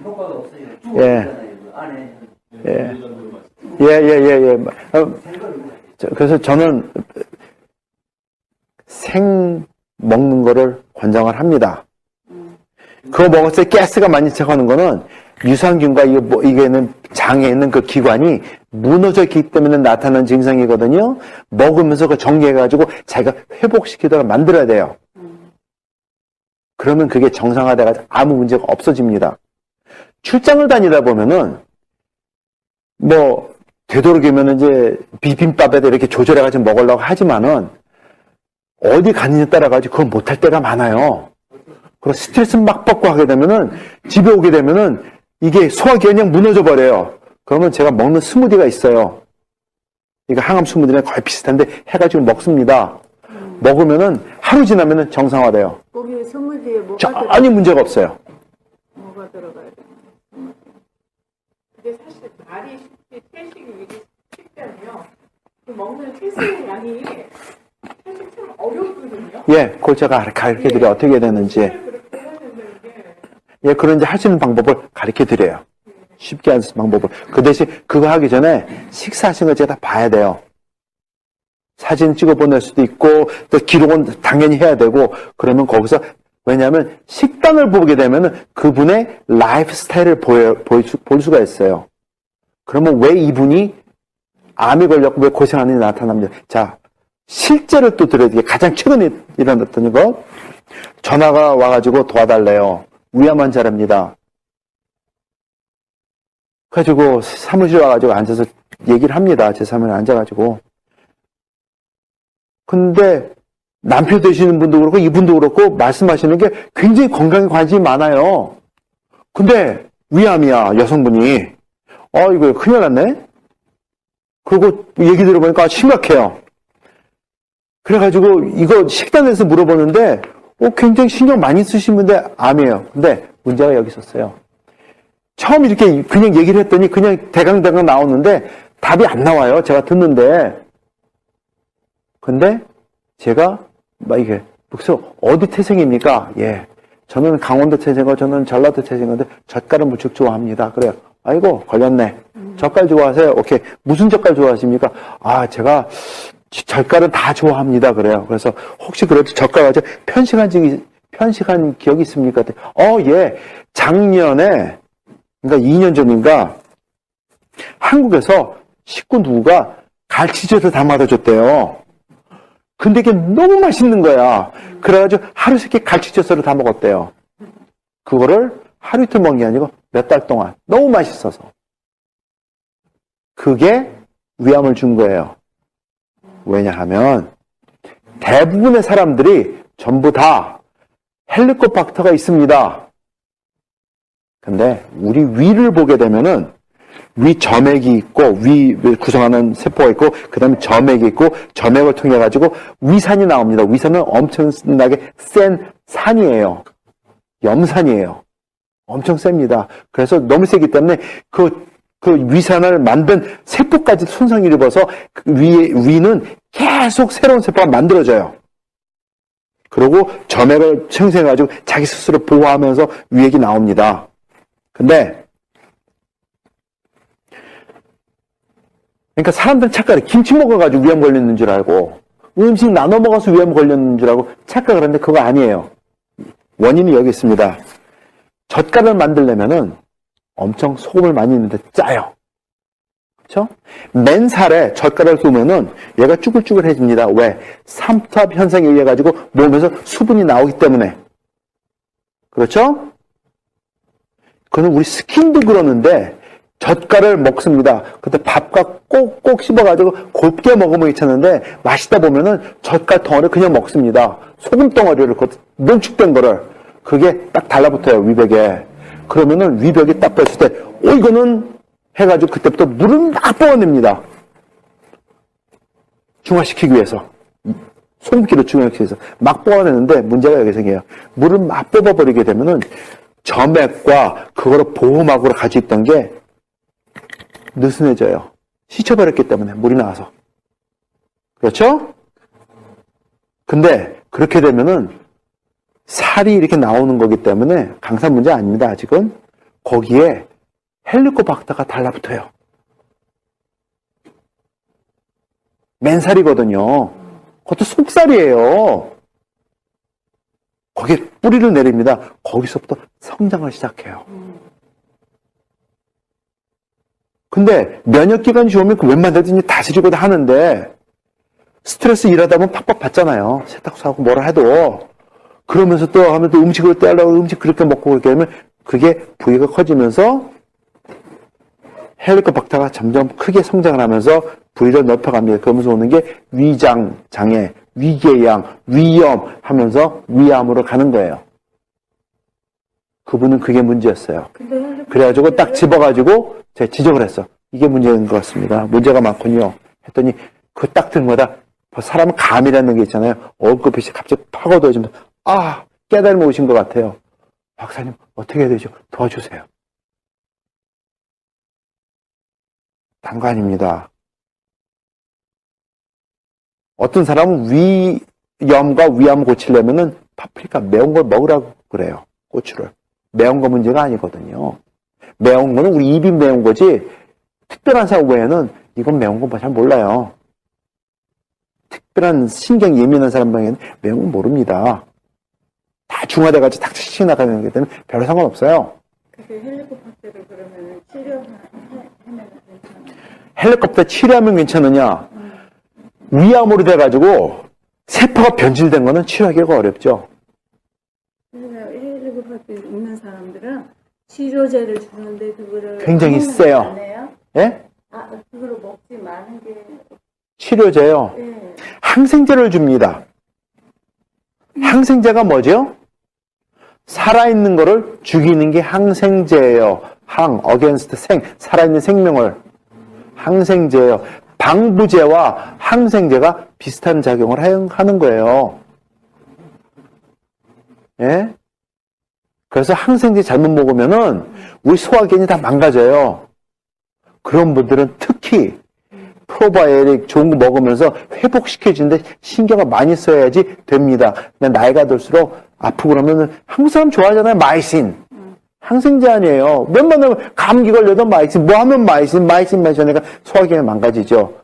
Speaker 6: 효과가 없어요.
Speaker 1: 예.
Speaker 6: 안에
Speaker 1: 예. 예. 그래서 저는 생 먹는 거를 권장을 합니다. 그거 먹었을 때 가스가 많이 차가는 거는 유산균과 이게 있는 장에 있는 그 기관이 무너져 있기 때문에 나타나는 증상이거든요. 먹으면서 그 정리해가지고 자기가 회복시키도록 만들어야 돼요. 그러면 그게 정상화돼가지고 아무 문제가 없어집니다. 출장을 다니다 보면은 되도록이면 이제 비빔밥에다 이렇게 조절해가지고 먹으려고 하지만은 어디 가느냐에 따라가지고 그건 못할 때가 많아요. 그리고 스트레스 막 받고 하게 되면은 집에 오게 되면은 이게 소화기가 그냥 무너져 버려요. 그러면 제가 먹는 스무디가 있어요. 이거 항암 스무디랑 거의 비슷한데 해가지고 먹습니다. 먹으면은 하루 지나면은 정상화돼요.
Speaker 3: 거기 스무디에
Speaker 1: 전혀 문제가 없어요.
Speaker 3: 뭐가 들어가야 돼?
Speaker 4: 근데 사실 말이 쉽게 채식이 쉽다면요. 그 먹는 채식의 양이 사실 참 어렵거든요.
Speaker 1: 예, 그걸 제가 가르쳐드려요. 어떻게 되는지.
Speaker 4: 그렇게 해야 된다는 게
Speaker 1: 예, 그런 이제 하시는 방법을 가르쳐드려요. 쉽게 하는 방법을. 그 대신 그거 하기 전에 식사하신 거 제가 다 봐야 돼요. 사진 찍어 보낼 수도 있고, 또 기록은 당연히 해야 되고, 그러면 거기서, 왜냐하면 식단을 보게 되면은 그분의 라이프 스타일을 볼 수가 있어요. 그러면 왜 이분이 암이 걸렸고 왜 고생하는지 나타납니다. 자, 실제로 또 들어야 돼. 가장 최근에 일어났던 거, 전화가 와가지고 도와달래요. 위암 환자랍니다. 그래가지고 사무실 와가지고 앉아서 얘기를 합니다. 제 사무실에 앉아가지고. 근데 남편 되시는 분도 그렇고 이분도 그렇고 말씀하시는 게 굉장히 건강에 관심이 많아요. 근데 위암이야, 여성분이. 이거 큰일 났네? 그리고 얘기 들어보니까 심각해요. 그래가지고 이거 식단에서 물어보는데 굉장히 신경 많이 쓰신 분데 암이에요. 근데 문제가 여기 있었어요. 처음 이렇게 그냥 얘기를 했더니 그냥 대강대강 나오는데 답이 안 나와요. 제가 듣는데. 근데 제가 이게 그래서 어디 태생입니까? 예. 저는 강원도 태생이고 저는 전라도 태생인데 젓갈은 무척 좋아합니다. 그래요. 아이고 걸렸네. 젓갈 좋아하세요? 오케이. 무슨 젓갈 좋아하십니까? 제가 젓갈은 다 좋아합니다. 그래요. 그래서 혹시 그래도 젓갈 가지고 편식한 기억이 있습니까? 예. 작년에 그러니까 2년 전인가 한국에서 식구 누구가 갈치젓을 담아다 줬대요. 근데 이게 너무 맛있는 거야. 그래가지고 하루 세끼 갈치젓을 다 먹었대요. 그거를 하루 이틀 먹은 게 아니고 몇 달 동안 너무 맛있어서. 그게 위암을 준 거예요. 왜냐하면 대부분의 사람들이 전부 다 헬리코박터가 있습니다. 근데 우리 위를 보게 되면은 위 점액이 있고 위 구성하는 세포가 있고 그 다음에 점액이 있고 점액을 통해 가지고 위산이 나옵니다. 위산은 엄청나게 센 산이에요. 염산이에요. 엄청 셉니다. 그래서 너무 세기 때문에 그 위산을 만든 세포까지 손상을 입어서 위는 계속 새로운 세포가 만들어져요. 그리고 점액을 생성해가지고 자기 스스로 보호하면서 위액이 나옵니다. 근데 그러니까 사람들은 착각해. 김치 먹어가지고 위암 걸렸는 줄 알고 음식 나눠 먹어서 위암 걸렸는 줄 알고 착각을 하는데 그거 아니에요. 원인이 여기 있습니다. 젓갈을 만들려면은 엄청 소금을 많이 넣는데 짜요. 그렇죠? 맨살에 젓갈을 두면은 얘가 쭈글쭈글해집니다. 왜? 삼투압 현상에 의해 가지고 몸에서 수분이 나오기 때문에. 그렇죠? 그는 우리 스킨도 그러는데 젓갈을 먹습니다. 근데 밥과 꼭꼭 씹어가지고 곱게 먹으면 괜찮은데 맛있다 보면은 젓갈 덩어리를 그냥 먹습니다. 소금 덩어리를 농축된 거를 그게 딱 달라붙어요 위벽에. 그러면은 위벽이 딱 뺐을 때 이거는 해가지고 그때부터 물을 막 뽑아냅니다. 중화시키기 위해서. 소금기로 중화시키기 위해서. 막 뽑아내는데 문제가 여기 생겨요. 물을 막 뽑아버리게 되면은 점액과 그거를 보호막으로 가지고 있던 게 느슨해져요. 씻혀버렸기 때문에 물이 나와서. 그렇죠? 근데 그렇게 되면은 살이 이렇게 나오는 거기 때문에 강산 문제 아닙니다. 아직은. 거기에 헬리코박터가 달라붙어요. 맨살이거든요. 그것도 속살이에요. 거기에 뿌리를 내립니다. 거기서부터 성장을 시작해요. 근데 면역기관이 좋으면 그 웬만하든지 다스리고 다 하는데 스트레스 일하다 보면 팍팍 받잖아요. 세탁소 하고 뭐라 해도. 그러면서 또 하면 또 음식을 떼려고 음식 그렇게 먹고 그렇게 하면 그게 부위가 커지면서 헬리코박터가 점점 크게 성장을 하면서 부위를 넓혀갑니다. 그러면서 오는 게 위장 장애, 위궤양, 위염 하면서 위암으로 가는 거예요. 그분은 그게 문제였어요. 그래가지고 딱 집어가지고 제가 지적을 했어. 이게 문제인 것 같습니다. 문제가 많군요. 했더니 그 딱 든 거다. 사람은 감이라는 게 있잖아요. 얼굴빛이 갑자기 파고들어지면서 깨달음이 오신 것 같아요. 박사님 어떻게 해야 되죠? 도와주세요. 단 거 아닙니다. 어떤 사람은 위염과 위암을 고치려면은 파프리카 매운 걸 먹으라고 그래요. 고추를. 매운 거 문제가 아니거든요. 매운 거는 우리 입이 매운 거지 특별한 사람 외에는 이건 매운 거 잘 몰라요. 특별한 신경 예민한 사람에게는 매운 건 모릅니다. 다 중화돼가지고 탁탁 나가는 게 때문에 별 상관없어요.
Speaker 3: 그게 헬리코박터를 그러면 치료하면 괜찮아요?
Speaker 1: 헬리콥터 치료하면 괜찮으냐? 위암으로 돼가지고 세포가 변질된 거는 치료하기가 어렵죠.
Speaker 3: 그러니까 헬리코박터 있는 사람들은 치료제를 주는데 그거를
Speaker 1: 굉장히
Speaker 3: 먹는
Speaker 1: 세요.
Speaker 3: 거 아니에요?
Speaker 1: 예?
Speaker 3: 그거를 먹지 마는 게
Speaker 1: 치료제요.
Speaker 3: 예.
Speaker 1: 항생제를 줍니다. 항생제가 뭐죠? 살아있는 거를 죽이는 게 항생제예요. against 살아있는 생명을. 항생제예요. 방부제와 항생제가 비슷한 작용을 하는 거예요. 예? 그래서 항생제 잘못 먹으면은 우리 소화기관이 다 망가져요. 그런 분들은 특히 프로바이오틱 좋은 거 먹으면서 회복시켜주는데 신경을 많이 써야지 됩니다. 근데 나이가 들수록 아프고 그러면 한국 사람 좋아하잖아요. 마이신. 항생제 아니에요. 웬만하면 감기 걸려도 마이신. 뭐 하면 마이신 마시니까 소화기관이 망가지죠.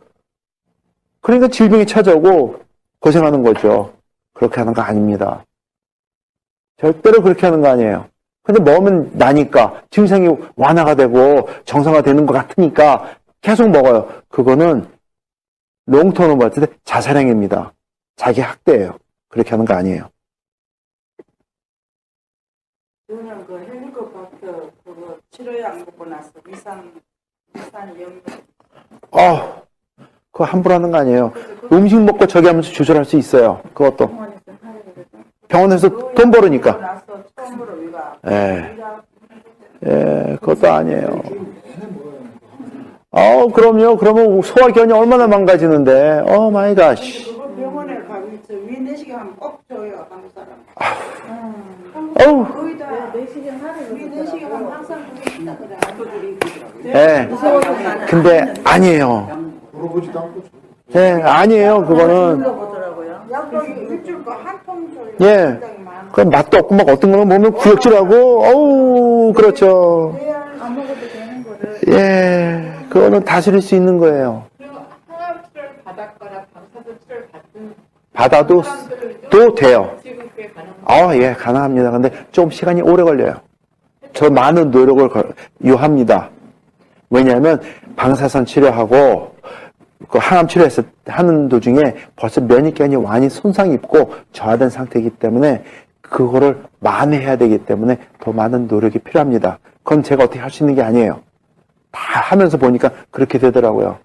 Speaker 1: 그러니까 질병이 찾아오고 고생하는 거죠. 그렇게 하는 거 아닙니다. 절대로 그렇게 하는 거 아니에요. 근데 먹으면 나니까 증상이 완화가 되고 정상화되는 것 같으니까 계속 먹어요. 그거는 롱터로 봤을 때 자살행위입니다. 자기 학대예요. 그렇게 하는 거 아니에요.
Speaker 7: 저는 그 헬리코박터 그거 치료약 먹고 나서 위산염
Speaker 1: 그거 함부로 하는 거 아니에요. 음식 먹고 저기 하면서 주술할 수 있어요. 그것도. 병원에서 돈 벌으니까.
Speaker 7: 나서 처음으로 위가
Speaker 1: 그것도 아니에요. 그럼요. 그러면 소화기관이 얼마나 망가지는데. 마이 갓.
Speaker 7: 그거 병원에 가면 위 내시경 하면 꼭 줘요 한국 사람. 거의 다
Speaker 3: 내시경 하는
Speaker 7: 위 내시경 하면 항상 그게 있다 그래.
Speaker 1: 근데 아니에요.
Speaker 5: 물어보지도 않고 줘.
Speaker 1: 아니에요. 그거는.
Speaker 7: 약도 일주일 한통 줘요. 굉장히 많아.
Speaker 1: 그 맛도 없고 막 어떤 거는 보면 구역질하고 그렇죠.
Speaker 3: 안 먹어도 되는 거를
Speaker 1: 그거는 다스릴 수 있는 거예요.
Speaker 4: 그리고 항암 치료를 받았거나 방사선 치료를
Speaker 1: 받아도 또 돼요.
Speaker 4: 지금 그게 가능합니다.
Speaker 1: 가능합니다. 근데 좀 시간이 오래 걸려요. 저 많은 노력을 요합니다. 왜냐하면 방사선 치료하고 그 항암 치료해서 하는 도중에 벌써 면역기관이 많이 손상이 입고 저하된 상태이기 때문에 그거를 만회해야 되기 때문에 더 많은 노력이 필요합니다. 그건 제가 어떻게 할 수 있는 게 아니에요. 다 하면서 보니까 그렇게 되더라고요.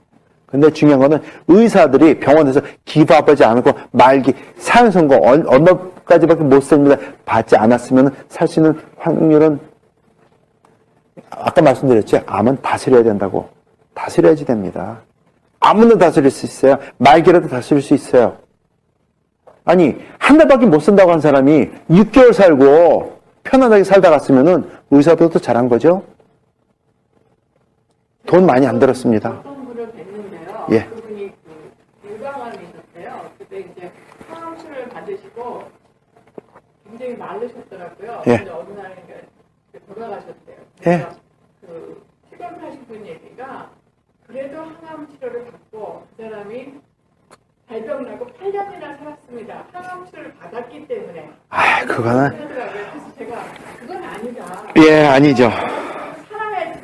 Speaker 1: 근데 중요한 거는 의사들이 병원에서 기부하지 않고 말기 사형 선고 얼마까지밖에 못 씁니다. 받지 않았으면 살 수 있는 확률은 아까 말씀드렸죠. 암은 다스려야 된다고. 다스려야지 됩니다. 아무나 다스릴 수 있어요. 말기라도 다스릴 수 있어요. 아니, 한 달밖에 못 산다고 한 사람이 6개월 살고 편안하게 살다 갔으면은 의사보다 더 잘한 거죠? 돈 많이 안 들었습니다.
Speaker 4: 어떤 분을 뵀는데요.
Speaker 1: 예.
Speaker 4: 그분이 유방암이 있었어요. 그때 이제 항암치료를 받으시고 굉장히 마르셨더라고요.
Speaker 1: 예.
Speaker 4: 근데 어느 날 이제 돌아가셨대요.
Speaker 1: 예.
Speaker 4: 그래서 그 출연하신 분 얘기가 그래도 항암 치료를 받고 그 사람이 발병 나고 8년이나 살았습니다. 항암 치료를 받았기 때문에.
Speaker 1: 아, 그거는.
Speaker 4: 그래서 제가 그건 아니다.
Speaker 1: 예, 아니죠.
Speaker 4: 살아야지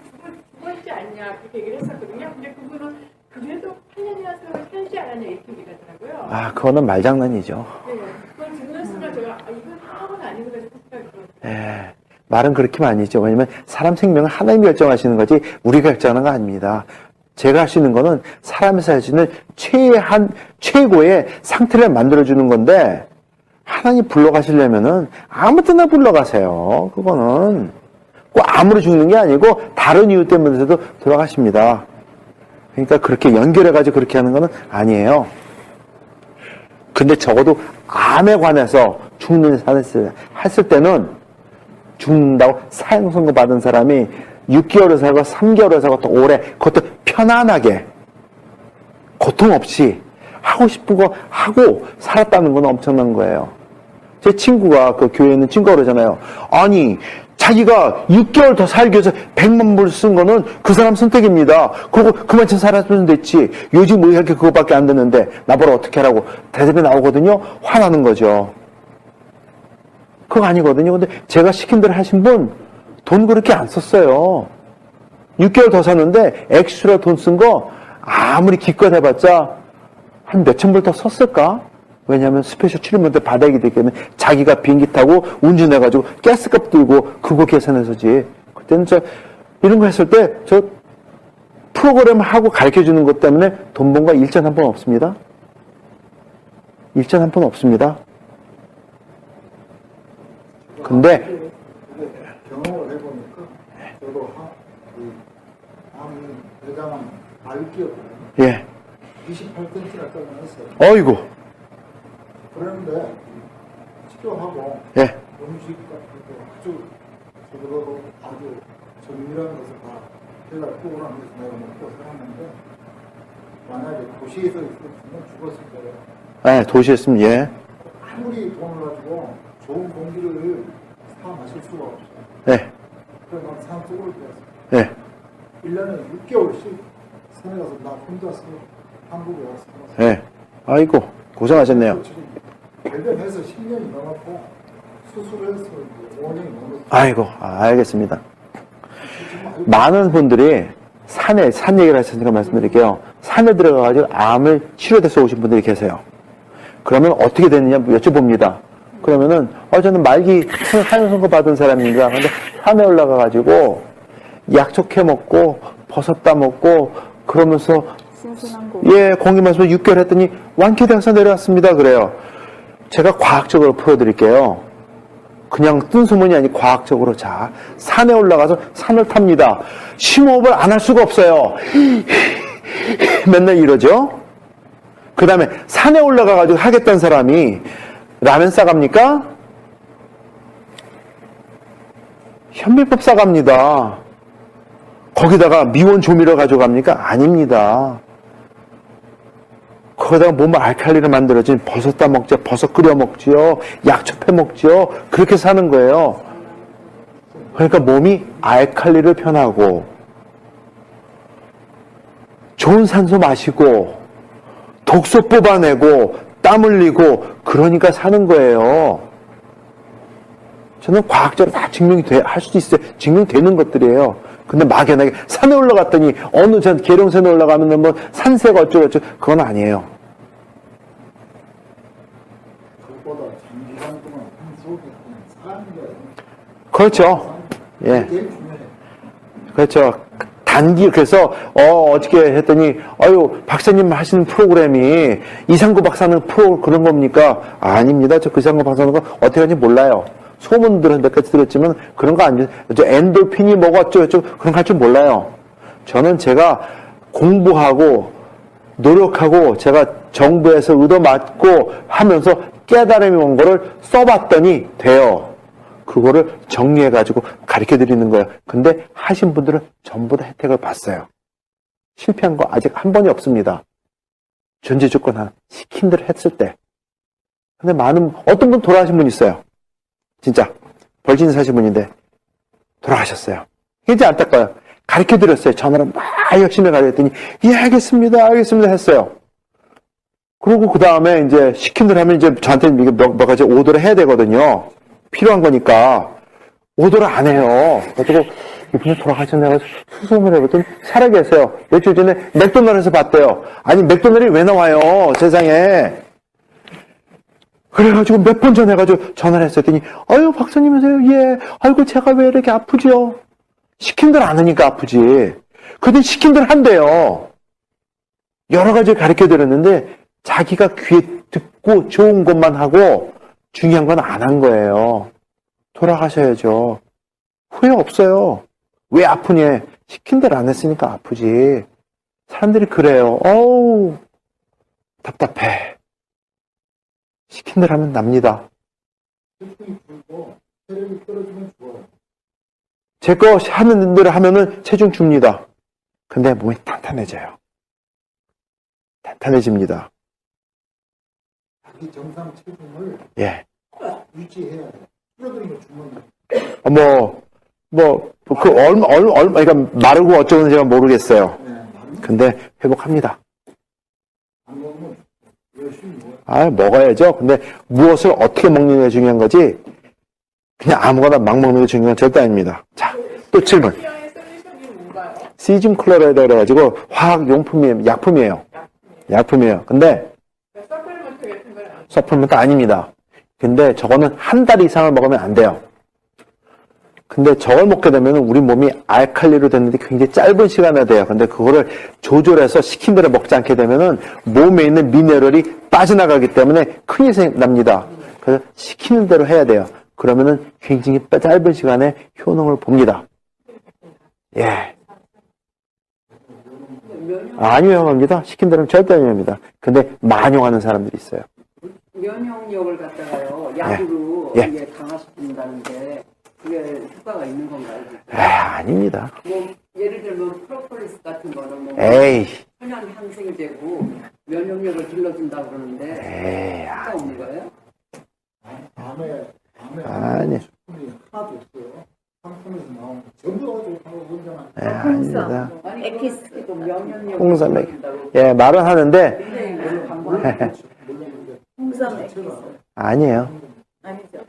Speaker 4: 죽었지 않냐 그렇게 얘기를 했었거든요. 근데 그분은 그래도 8년이나 살지 않았냐 이렇게 얘기를 하더라고요.
Speaker 1: 아, 그거는 말장난이죠.
Speaker 4: 네, 그걸 듣는 순간 제가 이건 항암은 아니구나 싶은 생각이 들었어요.
Speaker 1: 예. 말은 그렇게만 아니죠. 왜냐면 사람 생명은 하나님이 결정하시는 거지 우리가 결정하는 거 아닙니다. 제가 할 수 있는 거는 사람이 살 수 있는 최고의 상태를 만들어주는 건데, 하나님 불러가시려면은 아무 때나 불러가세요. 그거는. 꼭 암으로 죽는 게 아니고, 다른 이유 때문에도 돌아가십니다. 그러니까 그렇게 연결해가지고 그렇게 하는 거는 아니에요. 근데 적어도 암에 관해서 죽는 사람을 했을 때는 죽는다고 사형 선고 받은 사람이 6개월을 살고 3개월을 살고 또 오래, 그것도 편안하게 고통 없이 하고 싶은 거 하고 살았다는 건 엄청난 거예요. 제 친구가 그 교회에 있는 친구가 그러잖아요. 아니 자기가 6개월 더 살기 위해서 100만 불 쓴 거는 그 사람 선택입니다. 그리고 그만큼 살았으면 됐지. 요즘 의학이 그거밖에 안 되는데 나보러 어떻게 하라고 대답이 나오거든요. 화나는 거죠. 그거 아니거든요. 근데 제가 시킨 대로 하신 분 돈 그렇게 안 썼어요. 6개월 더 샀는데 액수라 돈 쓴 거 아무리 기껏 해봤자 한 몇천 불 더 썼을까? 왜냐하면 스페셜 트리트먼트 받아야기 때문에 자기가 비행기 타고 운전해가지고 가스값 들고 그거 계산해서지. 그때는 이런 거 했을 때 저 프로그램 하고 가르쳐주는 것 때문에 돈 번 거 일전 한 번 없습니다. 일전 한 번 없습니다. 근데
Speaker 5: 경험을 해보니까 저도 암 대장암 말기였거든요.
Speaker 1: 예.
Speaker 5: 28cm나 떨어졌어요.
Speaker 1: 어이구.
Speaker 5: 그런데 치료하고
Speaker 1: 예.
Speaker 5: 음식 같은 거 아주 저보다도 아주 정밀한 것을 다 제가 프로그램에서 내가 먹고 살았는데 만약에 도시에서 있었으면 죽었을 거예요.
Speaker 1: 예, 도시였으면 예.
Speaker 5: 아무리 돈을 가지고 좋은 공기를 사 마실 수가 없어요.
Speaker 1: 예.
Speaker 5: 그래서 난 산속으로 들어갔어요.
Speaker 1: 예.
Speaker 5: 1년에 6개월씩 산에 가서 나 혼자서 한국에 와서 살았어요.
Speaker 1: 예. 아이고, 고생하셨네요.
Speaker 5: 지금 발견해서 10년이 넘었고 수술해서 이제 5년이 넘었어요.
Speaker 1: 아이고, 알겠습니다. 많은 분들이 산 얘기를 하셨으니까 말씀드릴게요. 산에 들어가가지고 암을 치료돼서 오신 분들이 계세요. 그러면 어떻게 되느냐 여쭤봅니다. 그러면은, 저는 말기 사형 선고 받은 사람입니다. 근데 산에 올라가가지고 약초캐 먹고, 버섯 따 먹고, 그러면서,
Speaker 3: 신선한 거.
Speaker 1: 예, 공기 마시고 6개월 했더니 완쾌돼서 내려왔습니다. 그래요. 제가 과학적으로 풀어드릴게요. 그냥 뜬 소문이 아니고 과학적으로. 자, 산에 올라가서 산을 탑니다. 심호흡을 안 할 수가 없어요. 맨날 이러죠. 그 다음에 산에 올라가가지고 하겠다는 사람이 라면 싸갑니까? 현미밥 싸갑니다. 거기다가 미원 조미료 가져갑니까? 아닙니다. 거기다가 몸에 알칼리를 만들어진 버섯 따 먹죠. 버섯 끓여 먹지요. 약초 패 먹지요. 그렇게 사는 거예요. 그러니까 몸이 알칼리를 편하고 좋은 산소 마시고 독소 뽑아내고 땀 흘리고 그러니까 사는 거예요. 저는 과학적으로 다 증명이 할 수도 있어요. 증명되는 것들이에요. 근데 막연하게 산에 올라갔더니 어느 전 계룡산에 올라가면 뭐 산세가 어쩌고저쩌고 그건 아니에요.
Speaker 5: 그것보다 장기간 동안 한속에 사는 거예요.
Speaker 1: 그렇죠. 예.
Speaker 5: 그게 제일 중요해요.
Speaker 1: 그렇죠. 단기, 그래서, 어저께 했더니, 박사님 하시는 프로그램이 이상구 박사는 그런 겁니까? 아닙니다. 저 그 이상구 박사는 거 어떻게 하는지 몰라요. 소문들은 몇 가지 들었지만 그런 거 아니에요. 엔돌핀이 뭐가 어쩌고 그런 거 할 줄 몰라요. 저는 제가 공부하고 노력하고 제가 정부에서 얻어맞고 하면서 깨달음이 온 거를 써봤더니 돼요. 그거를 정리해가지고 가르쳐 드리는 거예요. 근데 하신 분들은 전부 다 혜택을 봤어요. 실패한 거 아직 한 번이 없습니다. 전제 조건 하나 시킨 대로 했을 때. 근데 어떤 분 돌아가신 분 있어요. 진짜 벌진 사신 분인데 돌아가셨어요. 이제 안타까워요. 가르쳐 드렸어요. 전화로 막 열심히 가르쳤더니 예 알겠습니다 했어요. 그리고 그 다음에 이제 시킨 대로 하면 이제 저한테 이게 몇 가지 오더를 해야 되거든요. 필요한 거니까 오더를 안 해요. 그래서 이분이 돌아가셨나요? 수습을 해봤더니 살아계세요. 며칠 전에 맥도날드에서 봤대요. 아니 맥도날드이 왜 나와요 세상에. 그래가지고 몇 번 전해가지고 전화를 했더니 아유 박사님이세요? 예. 아이고 제가 왜 이렇게 아프죠? 시킨 대로 안 하니까 아프지. 그때 시킨 대로 한대요. 여러 가지 가르쳐 드렸는데 자기가 귀에 듣고 좋은 것만 하고 중요한 건 안 한 거예요. 돌아가셔야죠. 후회 없어요. 왜 아프니? 시킨 대로 안 했으니까 아프지. 사람들이 그래요. 어우 답답해. 시킨 대로 하면 납니다.
Speaker 5: 체중이 줄고 체력이 떨어지면 죽어요.
Speaker 1: 제 거 하는 대로 하면은 체중 줍니다. 근데 몸이 탄탄해져요. 탄탄해집니다.
Speaker 5: 자기 정상 체중을
Speaker 1: 예.
Speaker 5: 유지해야 돼. 줄어들면 죽는
Speaker 1: 그러니까 마르고 어쩌고는 제가 모르겠어요.
Speaker 5: 네.
Speaker 1: 근데 회복합니다.
Speaker 5: 안 먹으면 열심히 먹어요.
Speaker 1: 먹어야죠. 근데 무엇을 어떻게 먹는 게 중요한 거지, 그냥 아무거나 막 먹는 게 중요한 건 절대 아닙니다. 자, 또 7번.
Speaker 4: 피어의 솔루션이 뭔가요?
Speaker 1: 시즘 클로라이드 그래가지고 화학용품이에요. 약품이에요. 근데
Speaker 4: 서플리먼트 같은 걸 안
Speaker 1: 서플먼트 아닙니다. 근데 저거는 한 달 이상을 먹으면 안 돼요. 근데 저걸 먹게 되면 우리 몸이 알칼리로 됐는데 굉장히 짧은 시간에 돼요. 근데 그거를 조절해서 시킨 대로 먹지 않게 되면은 몸에 있는 미네랄이 빠져나가기 때문에 큰일이 납니다. 그래서 시키는 대로 해야 돼요. 그러면은 굉장히 짧은 시간에 효능을 봅니다. 예. 안 위험합니다. 시킨 대로는 절대 안 위험합니다. 근데 만용하는 사람들이 있어요.
Speaker 6: 면역력을 갖다가요 약으로
Speaker 1: 예.
Speaker 6: 이게 강화시킨다는데 그게 효과가 있는 건가요?
Speaker 1: 아닙니다.
Speaker 6: 뭐 예를 들면 프로폴리스 같은 거는 뭐
Speaker 1: 에이.
Speaker 6: 천연 항생이 되고 면역력을 길러준다 그러는데 효과 없는 거예요?
Speaker 5: 밤에
Speaker 1: 아니.
Speaker 5: 식품이 하나도 없어요. 상품에서 나오는 전부 다 좋다고 혼자만.
Speaker 1: 아닙니다.
Speaker 6: 아니
Speaker 2: 에키스.
Speaker 6: 또 면역력을
Speaker 1: 홍삼액.
Speaker 6: 길러준다고
Speaker 1: 예, 말은 하는데
Speaker 6: 굉장히 별로 광고하는
Speaker 2: 홍삼 에키스.
Speaker 1: 아니에요.
Speaker 2: 아니죠.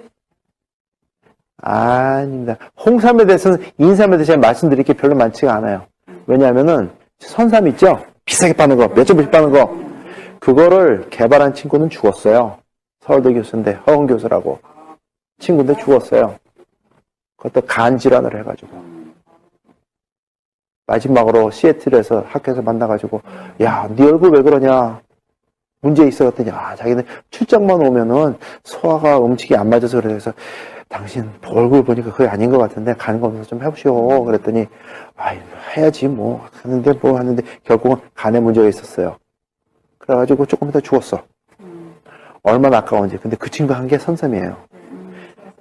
Speaker 1: 아닙니다. 홍삼에 대해서는 인삼에 대해서 말씀드릴 게 별로 많지가 않아요. 왜냐하면은 선삼 있죠? 비싸게 파는 거, 몇천 불씩 파는 거. 그거를 개발한 친구는 죽었어요. 서울대 교수인데 허은 교수라고. 친구인데 죽었어요. 그것도 간 질환을 해가지고. 마지막으로 시애틀에서 학교에서 만나가지고 야, 네 얼굴 왜 그러냐? 문제 있어 그랬더니 자기는 출장만 오면은 소화가 음식이 안 맞아서 그래서 당신 얼굴 보니까 그게 아닌 것 같은데 간 검사 좀 해보시오. 그랬더니 해야지 뭐 하는데 결국은 간에 문제가 있었어요. 그래가지고 조금 이따 죽었어. 얼마나 아까운지. 근데 그 친구 한 게 선삼이에요.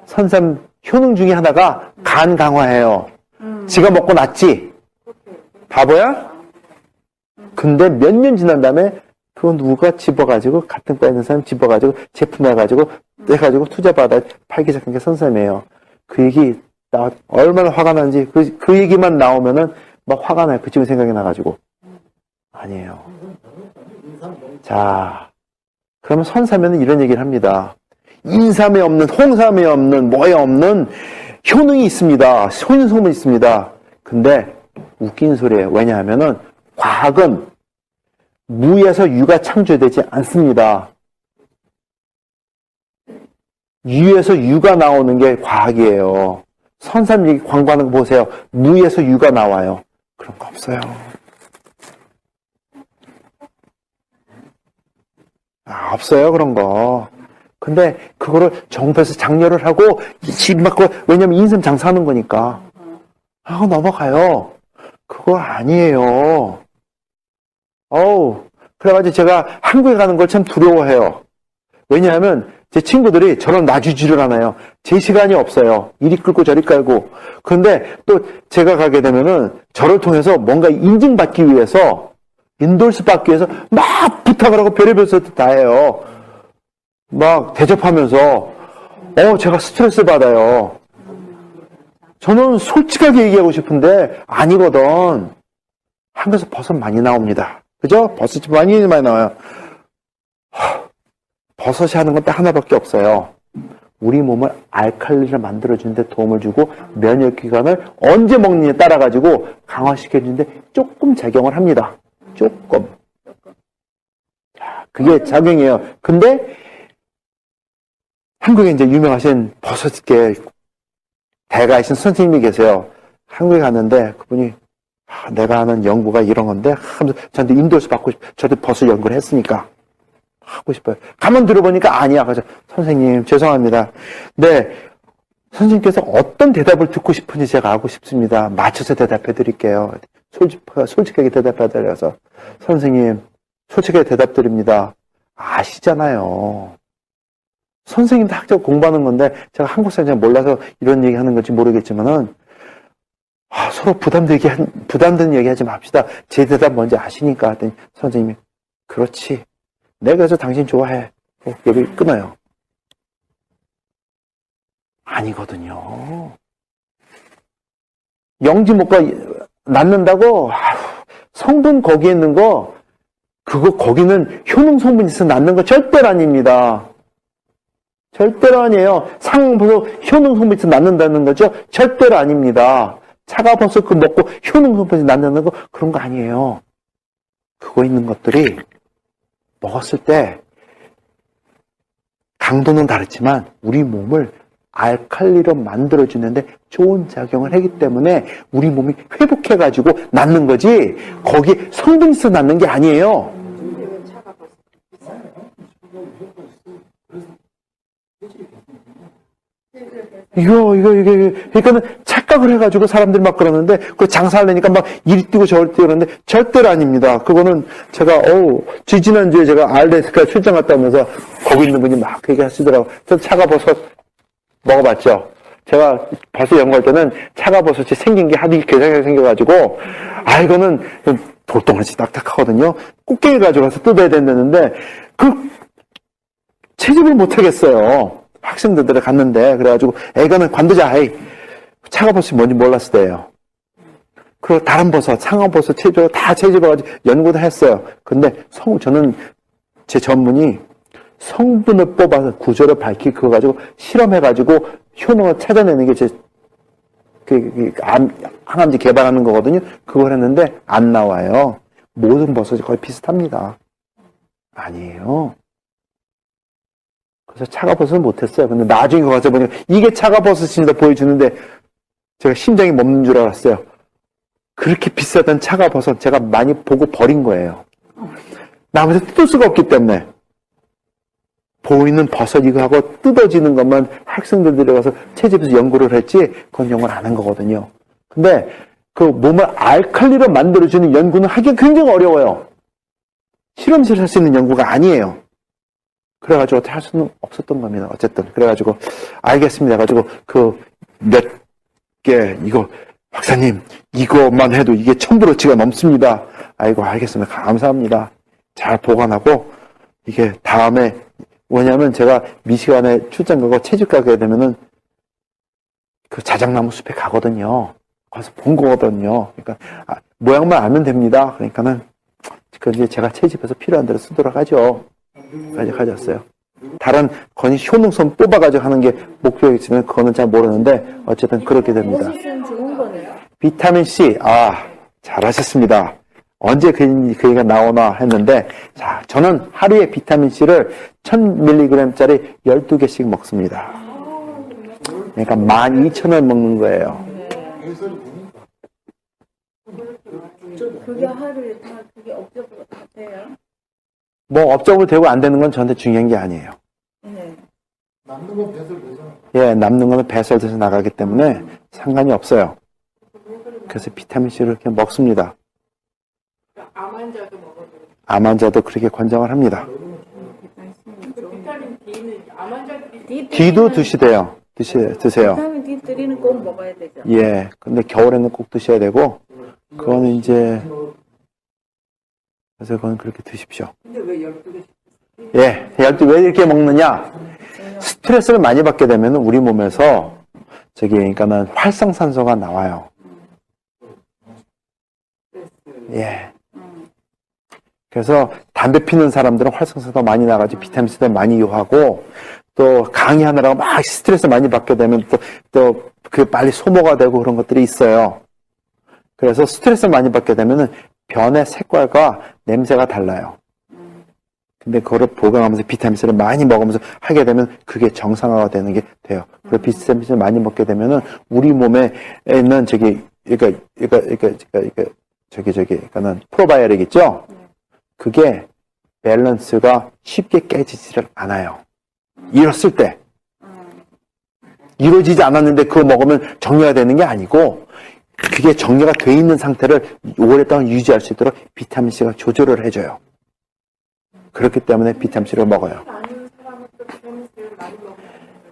Speaker 1: 선삼 효능 중에 하나가 간 강화해요. 지가 먹고 낫지. 바보야? 근데 몇 년 지난 다음에 그거 누가 집어가지고 같은 과에 있는 사람 집어가지고 제품해가지고 투자받아 팔기 시작한 게 선삼이에요. 그 얘기 나 얼마나 화가 나는지 그 얘기만 나오면은 막 화가 나요. 그 친구 생각이 나가지고. 아니에요. 자, 그러면 선삼에는 이런 얘기를 합니다. 인삼에 없는, 홍삼에 없는, 뭐에 없는 효능이 있습니다. 효능소문이 있습니다. 근데 웃긴 소리예요. 왜냐하면은 과학은 무에서 유가 창조되지 않습니다. 유에서 유가 나오는 게 과학이에요. 선삼 얘기 광고하는 거 보세요. 무에서 유가 나와요. 그런 거 없어요. 없어요, 그런 거. 근데 그거를 정부에서 장려를 하고 집 맞고 왜냐면 인생 장사하는 거니까 하고 넘어가요. 그거 아니에요. 그래가지고 제가 한국에 가는 걸 참 두려워해요. 왜냐하면 제 친구들이 저를 놔주지를 않아요. 제 시간이 없어요. 이리 끌고 저리 깔고. 그런데 또 제가 가게 되면은 저를 통해서 뭔가 인증받기 위해서, 인도스 받기 위해서 막 부탁을 하고 별의별 것도 다 해요. 막 대접하면서, 제가 스트레스 받아요. 저는 솔직하게 얘기하고 싶은데, 아니거든. 한국에서 버섯 많이 나옵니다. 그죠? 버섯이 많이 나와요. 버섯이 하는 건 딱 하나밖에 없어요. 우리 몸을 알칼리를 만들어주는데 도움을 주고 면역기관을 언제 먹느냐에 따라가지고 강화시켜주는데 조금 작용을 합니다. 조금. 자, 그게 작용이에요. 근데 한국에 이제 유명하신 버섯계 대가이신 선생님이 계세요. 한국에 갔는데 그분이 내가 하는 연구가 이런 건데 하면서 저한테 인도에서 받고 싶어요. 저도 버섯 연구를 했으니까. 하고 싶어요. 가만 들어보니까 아니야. 그래서 선생님 죄송합니다. 네, 선생님께서 어떤 대답을 듣고 싶은지 제가 알고 싶습니다. 맞춰서 대답해 드릴게요. 솔직하게 대답해 드려서 선생님 솔직하게 대답 드립니다. 아시잖아요. 선생님도 학교 공부하는 건데 제가 한국 사람이 몰라서 이런 얘기 하는 건지 모르겠지만은 서로 부담되는 얘기 하지 맙시다. 제 대답 먼저 아시니까 하더니 선생님이 그렇지. 내가 그래서 당신 좋아해. 여기 끊어요. 아니거든요. 영지목과 낳는다고 성분 거기에 있는 거 거기는 효능 성분이 있어서 낳는 거 절대로 아닙니다. 절대로 아니에요. 상황보고 효능 성분이 있어서 낳는다는 거죠? 절대로 아닙니다. 차가버섯 그 먹고 효능 성분이 낳는다는 거 그런 거 아니에요. 그거 있는 것들이 먹었을 때 강도는 다르지만 우리 몸을 알칼리로 만들어주는데 좋은 작용을 하기 때문에 우리 몸이 회복해가지고 낫는 거지 거기 성분이 있어 낫는 게 아니에요. 그러니까는 착각을 해가지고 사람들이 막 그러는데, 그 장사하려니까 막 이리 뛰고 저리 뛰고 그러는데, 절대로 아닙니다. 그거는 제가, 지난주에 제가 알래스카 출장 갔다 오면서 거기 있는 분이 막 얘기하시더라고요. 저 차가버섯 먹어봤죠? 제가 버섯 연구할 때는 차가버섯이 생긴 게 하도 괴상하게 생겨가지고, 이거는 돌덩어리같이 딱딱하거든요. 꽃게를 가져가서 뜯어야 된다는데, 채집을 못하겠어요. 학생들한테 갔는데, 그래가지고, 애가는 관두자, 차가버섯이 뭔지 몰랐을 때예요. 그리고 다른 버섯, 상어버섯 다 채집해가지고 연구도 했어요. 근데 저는 제 전문이 성분을 뽑아서 구조를 밝히고 그거 가지고 실험해가지고 효능을 찾아내는 게 제 항암제 개발하는 거거든요. 그걸 했는데 안 나와요. 모든 버섯이 거의 비슷합니다. 아니에요. 그래서 차가버섯은 못했어요. 근데 나중에 가서 보니까 이게 차가버섯입니다 보여주는데 제가 심장이 멎는 줄 알았어요. 그렇게 비싸던 차가버섯 제가 많이 보고 버린 거예요. 남에서 뜯을 수가 없기 때문에. 보이는 버섯 이거 하고 뜯어지는 것만 학생들 들어가서 채집해서 연구를 했지 그건 연구를 안 한 거거든요. 근데 그 몸을 알칼리로 만들어주는 연구는 하기 굉장히 어려워요. 실험실에서 할 수 있는 연구가 아니에요. 그래가지고 어떻게 할 수는 없었던 겁니다. 어쨌든 그래가지고 알겠습니다. 해가지고 몇 개 이거 박사님 이것만 해도 이게 1000브로치가 넘습니다. 아이고 알겠습니다. 감사합니다. 잘 보관하고 이게 다음에 왜냐하면 제가 미시간에 출장 가고 채집 가게 되면은 그 자작나무 숲에 가거든요. 가서 본 거거든요. 그러니까 모양만 알면 됩니다. 그러니까는 그 이제 제가 채집해서 필요한 대로 쓰도록 하죠. 가져왔어요. 다른 거의 효능성 뽑아가지고 하는 게 목표이지만 그거는 잘 모르는데 어쨌든 그렇게 됩니다.
Speaker 3: 좋은 거네요.
Speaker 1: 비타민 C, 잘하셨습니다. 언제 그 얘기가 나오나 했는데, 자, 저는 하루에 비타민 C를 1000mg짜리 12개씩 먹습니다. 그러니까 12,000원 먹는 거예요.
Speaker 3: 그게 하루에 다 그게 업적으로 다 돼요?
Speaker 1: 뭐 업적으로 되고 안 되는 건 저한테 중요한 게 아니에요.
Speaker 3: 네.
Speaker 5: 남는 건 배설되잖아.
Speaker 1: 예, 남는 거는 배설돼서 나가기 때문에 상관이 없어요. 그래서 비타민C를 이렇게 먹습니다.
Speaker 4: 암 환자도 먹어도.
Speaker 1: 암 환자도 그렇게 권장을 합니다.
Speaker 4: 그 비타민 D는 암 환자들이
Speaker 1: D도 드세요.
Speaker 2: 비타민 D3는 꼭 먹어야 되죠.
Speaker 1: 예, 근데 겨울에는 꼭 드셔야 되고, 그거는 이제, 그래서 그건 그렇게 드십시오.
Speaker 6: 근데 왜 12개?
Speaker 1: 예, 왜 이렇게 먹느냐? 스트레스를 많이 받게 되면 우리 몸에서 그러니까는 활성산소가 나와요. 예. 그래서 담배 피는 사람들은 활성산소가 많이 나가지고 비타민C도 많이 요하고, 또 강의하느라고 막 스트레스 많이 받게 되면 또 그 빨리 소모가 되고 그런 것들이 있어요. 그래서 스트레스 많이 받게 되면은 변의 색깔과 냄새가 달라요. 근데 그거를 보강하면서 비타민C를 많이 먹으면서 하게 되면 그게 정상화가 되는 게 돼요. 그래서 비타민C를 많이 먹게 되면은 우리 몸에 있는 그러니까는 프로바이오틱 있죠? 그게 밸런스가 쉽게 깨지지를 않아요. 이뤘을 때. 이루어지지 않았는데 그거 먹으면 정리가 되는 게 아니고, 그게 정리가 돼 있는 상태를 오랫동안 유지할 수 있도록 비타민C가 조절을 해줘요. 그렇기 때문에 비타민C를 먹어요.
Speaker 4: 아는 사람은 또 비타민C를 많이 먹으면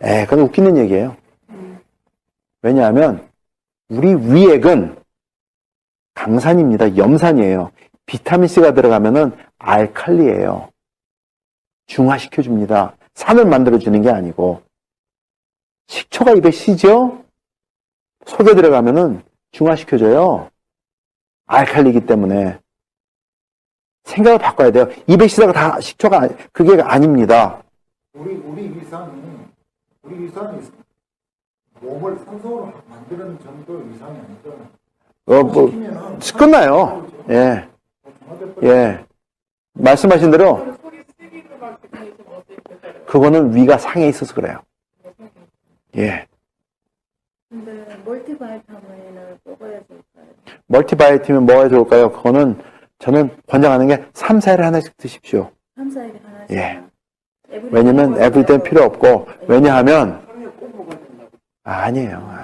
Speaker 1: 예, 그건 웃기는 얘기예요. 왜냐하면 우리 위액은 강산입니다. 염산이에요. 비타민C가 들어가면은 알칼리예요. 중화시켜줍니다. 산을 만들어주는 게 아니고. 식초가 입에 시죠? 속에 들어가면은 중화시켜줘요. 알칼리이기 때문에. 생각을 바꿔야 돼요. 입에 시다가 다 식초가, 그게 아닙니다.
Speaker 5: 우리 위산이 몸을 산소로 만드는 정도 위산이 아니죠.
Speaker 1: 끝나요. 예. 예. 말씀하신 대로,
Speaker 4: 속이 쓰기로 막 비타민C 먹을 때 있거든요.
Speaker 1: 그거는 위가 상해 있어서 그래요. 예.
Speaker 2: 근데 멀티바이타민을 먹어야 될까요?
Speaker 1: 멀티바이타민 뭐가 좋을까요? 그거는 저는 권장하는 게 3, 4일에 하나씩 드십시오.
Speaker 2: 3, 4일에 하나씩.
Speaker 1: 예. 왜냐면 에브리데이는 필요 없고, 왜냐하면, 아니에요.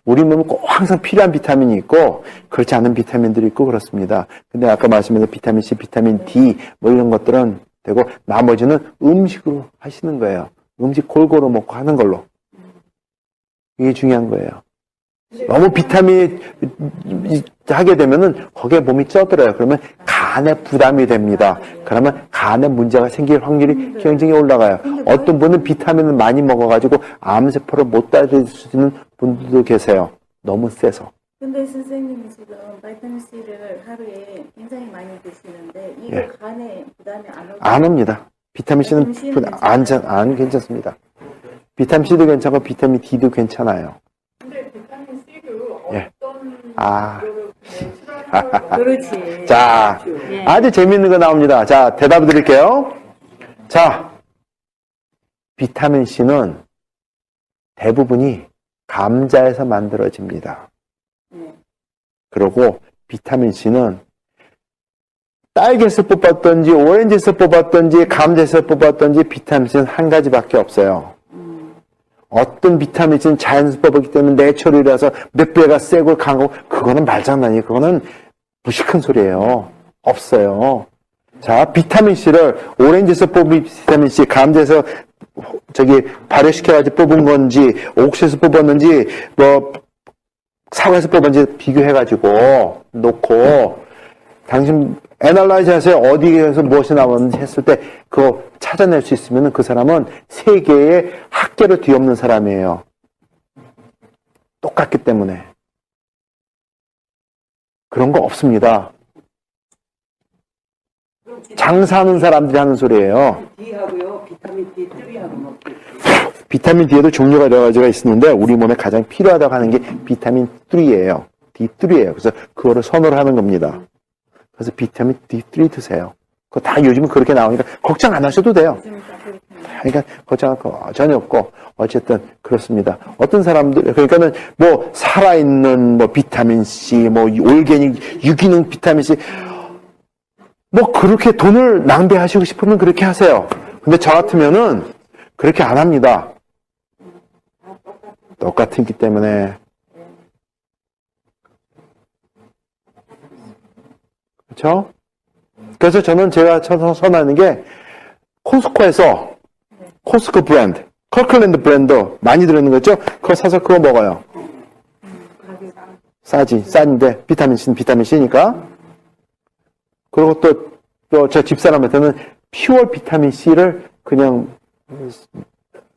Speaker 1: 우리 몸은 꼭 항상 필요한 비타민이 있고, 그렇지 않은 비타민들이 있고 그렇습니다. 근데 아까 말씀드린 비타민C, 비타민 D, 뭐 이런 것들은 되고, 나머지는 음식으로 하시는 거예요. 음식 골고루 먹고 하는 걸로. 이게 중요한 거예요. 너무 비타민 하게 되면은 거기에 몸이 쪄들어요. 그러면 간에 부담이 됩니다. 그러면 간에 문제가 생길 확률이 굉장히 올라가요. 어떤 분은 비타민을 많이 먹어가지고 암세포를 못 따질 수 있는 분들도 계세요. 너무 세서.
Speaker 2: 근데 선생님이 지금 바이타민C를 하루에 굉장히 많이 드시는데 이거
Speaker 1: 예.
Speaker 2: 간에 부담이 안 오죠?
Speaker 1: 안 옵니다. 비타민C는 안 괜찮습니다. 비타민C도 괜찮고 비타민 D도 괜찮아요.
Speaker 4: 근데 비타민C도
Speaker 1: 예.
Speaker 4: 어떤
Speaker 2: 그렇지.
Speaker 1: 자,
Speaker 2: 예.
Speaker 1: 아주 재밌는 거 나옵니다. 자, 대답 드릴게요. 자, 비타민C는 대부분이 감자에서 만들어집니다. 그리고 비타민C는 딸기에서 뽑았던지 오렌지에서 뽑았던지 감자에서 뽑았던지 비타민C는 한 가지밖에 없어요. 어떤 비타민C는 자연에서 뽑았기 때문에 내추럴이라서 몇 배가 세고 강하고 그거는 말장난이에요. 그거는 무식한 소리예요. 없어요. 자, 비타민C를 오렌지에서 뽑은 비타민C, 감자에서 발효시켜가지고 뽑은 건지, 옥수수에서 뽑았는지, 사과에서 뽑았는지 비교해가지고 놓고, 당신 애널라이즈 하세요. 어디에서 무엇이 나왔는지 했을 때 그거 찾아낼 수 있으면 그 사람은 세계의 학계를 뒤엎는 사람이에요. 똑같기 때문에. 그런 거 없습니다. 장사하는 사람들이 하는 소리예요.
Speaker 6: D하고요, 비타민 D3하고 뭐.
Speaker 1: 비타민 D에도 종류가 여러 가지가 있는데 우리 몸에 가장 필요하다고 하는 게 비타민 D3예요. D3예요. 그래서 그거를 선호를 하는 겁니다. 그래서 비타민 D3 드세요. 그거 다 요즘은 그렇게 나오니까 걱정 안 하셔도 돼요. 그러니까 걱정할 거 전혀 없고 어쨌든 그렇습니다. 어떤 사람들 그러니까는 뭐 살아있는 뭐 비타민 C, 뭐 올게닉 유기농 비타민 C 뭐 그렇게 돈을 낭비하시고 싶으면 그렇게 하세요. 근데 저 같으면은 그렇게 안 합니다. 똑같기 때문에. 그렇죠? 그래서 저는 제가 선호하는 게 코스코에서 코스코 브랜드, 컬클랜드 브랜드 많이 들어있는 거 있죠? 그거 사서 그거 먹어요. 싼데 비타민C는 비타민C니까. 그리고 또 제 집사람한테는 퓨어 비타민C를 그냥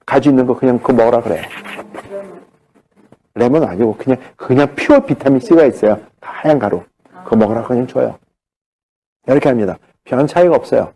Speaker 1: 가지고 있는 거 그냥 그거 먹으라 그래요. 레몬 아니고 그냥 퓨어 비타민C가 있어요. 하얀 가루. 그거 먹으라 그냥 줘요. 이렇게 합니다. 별 차이가 없어요.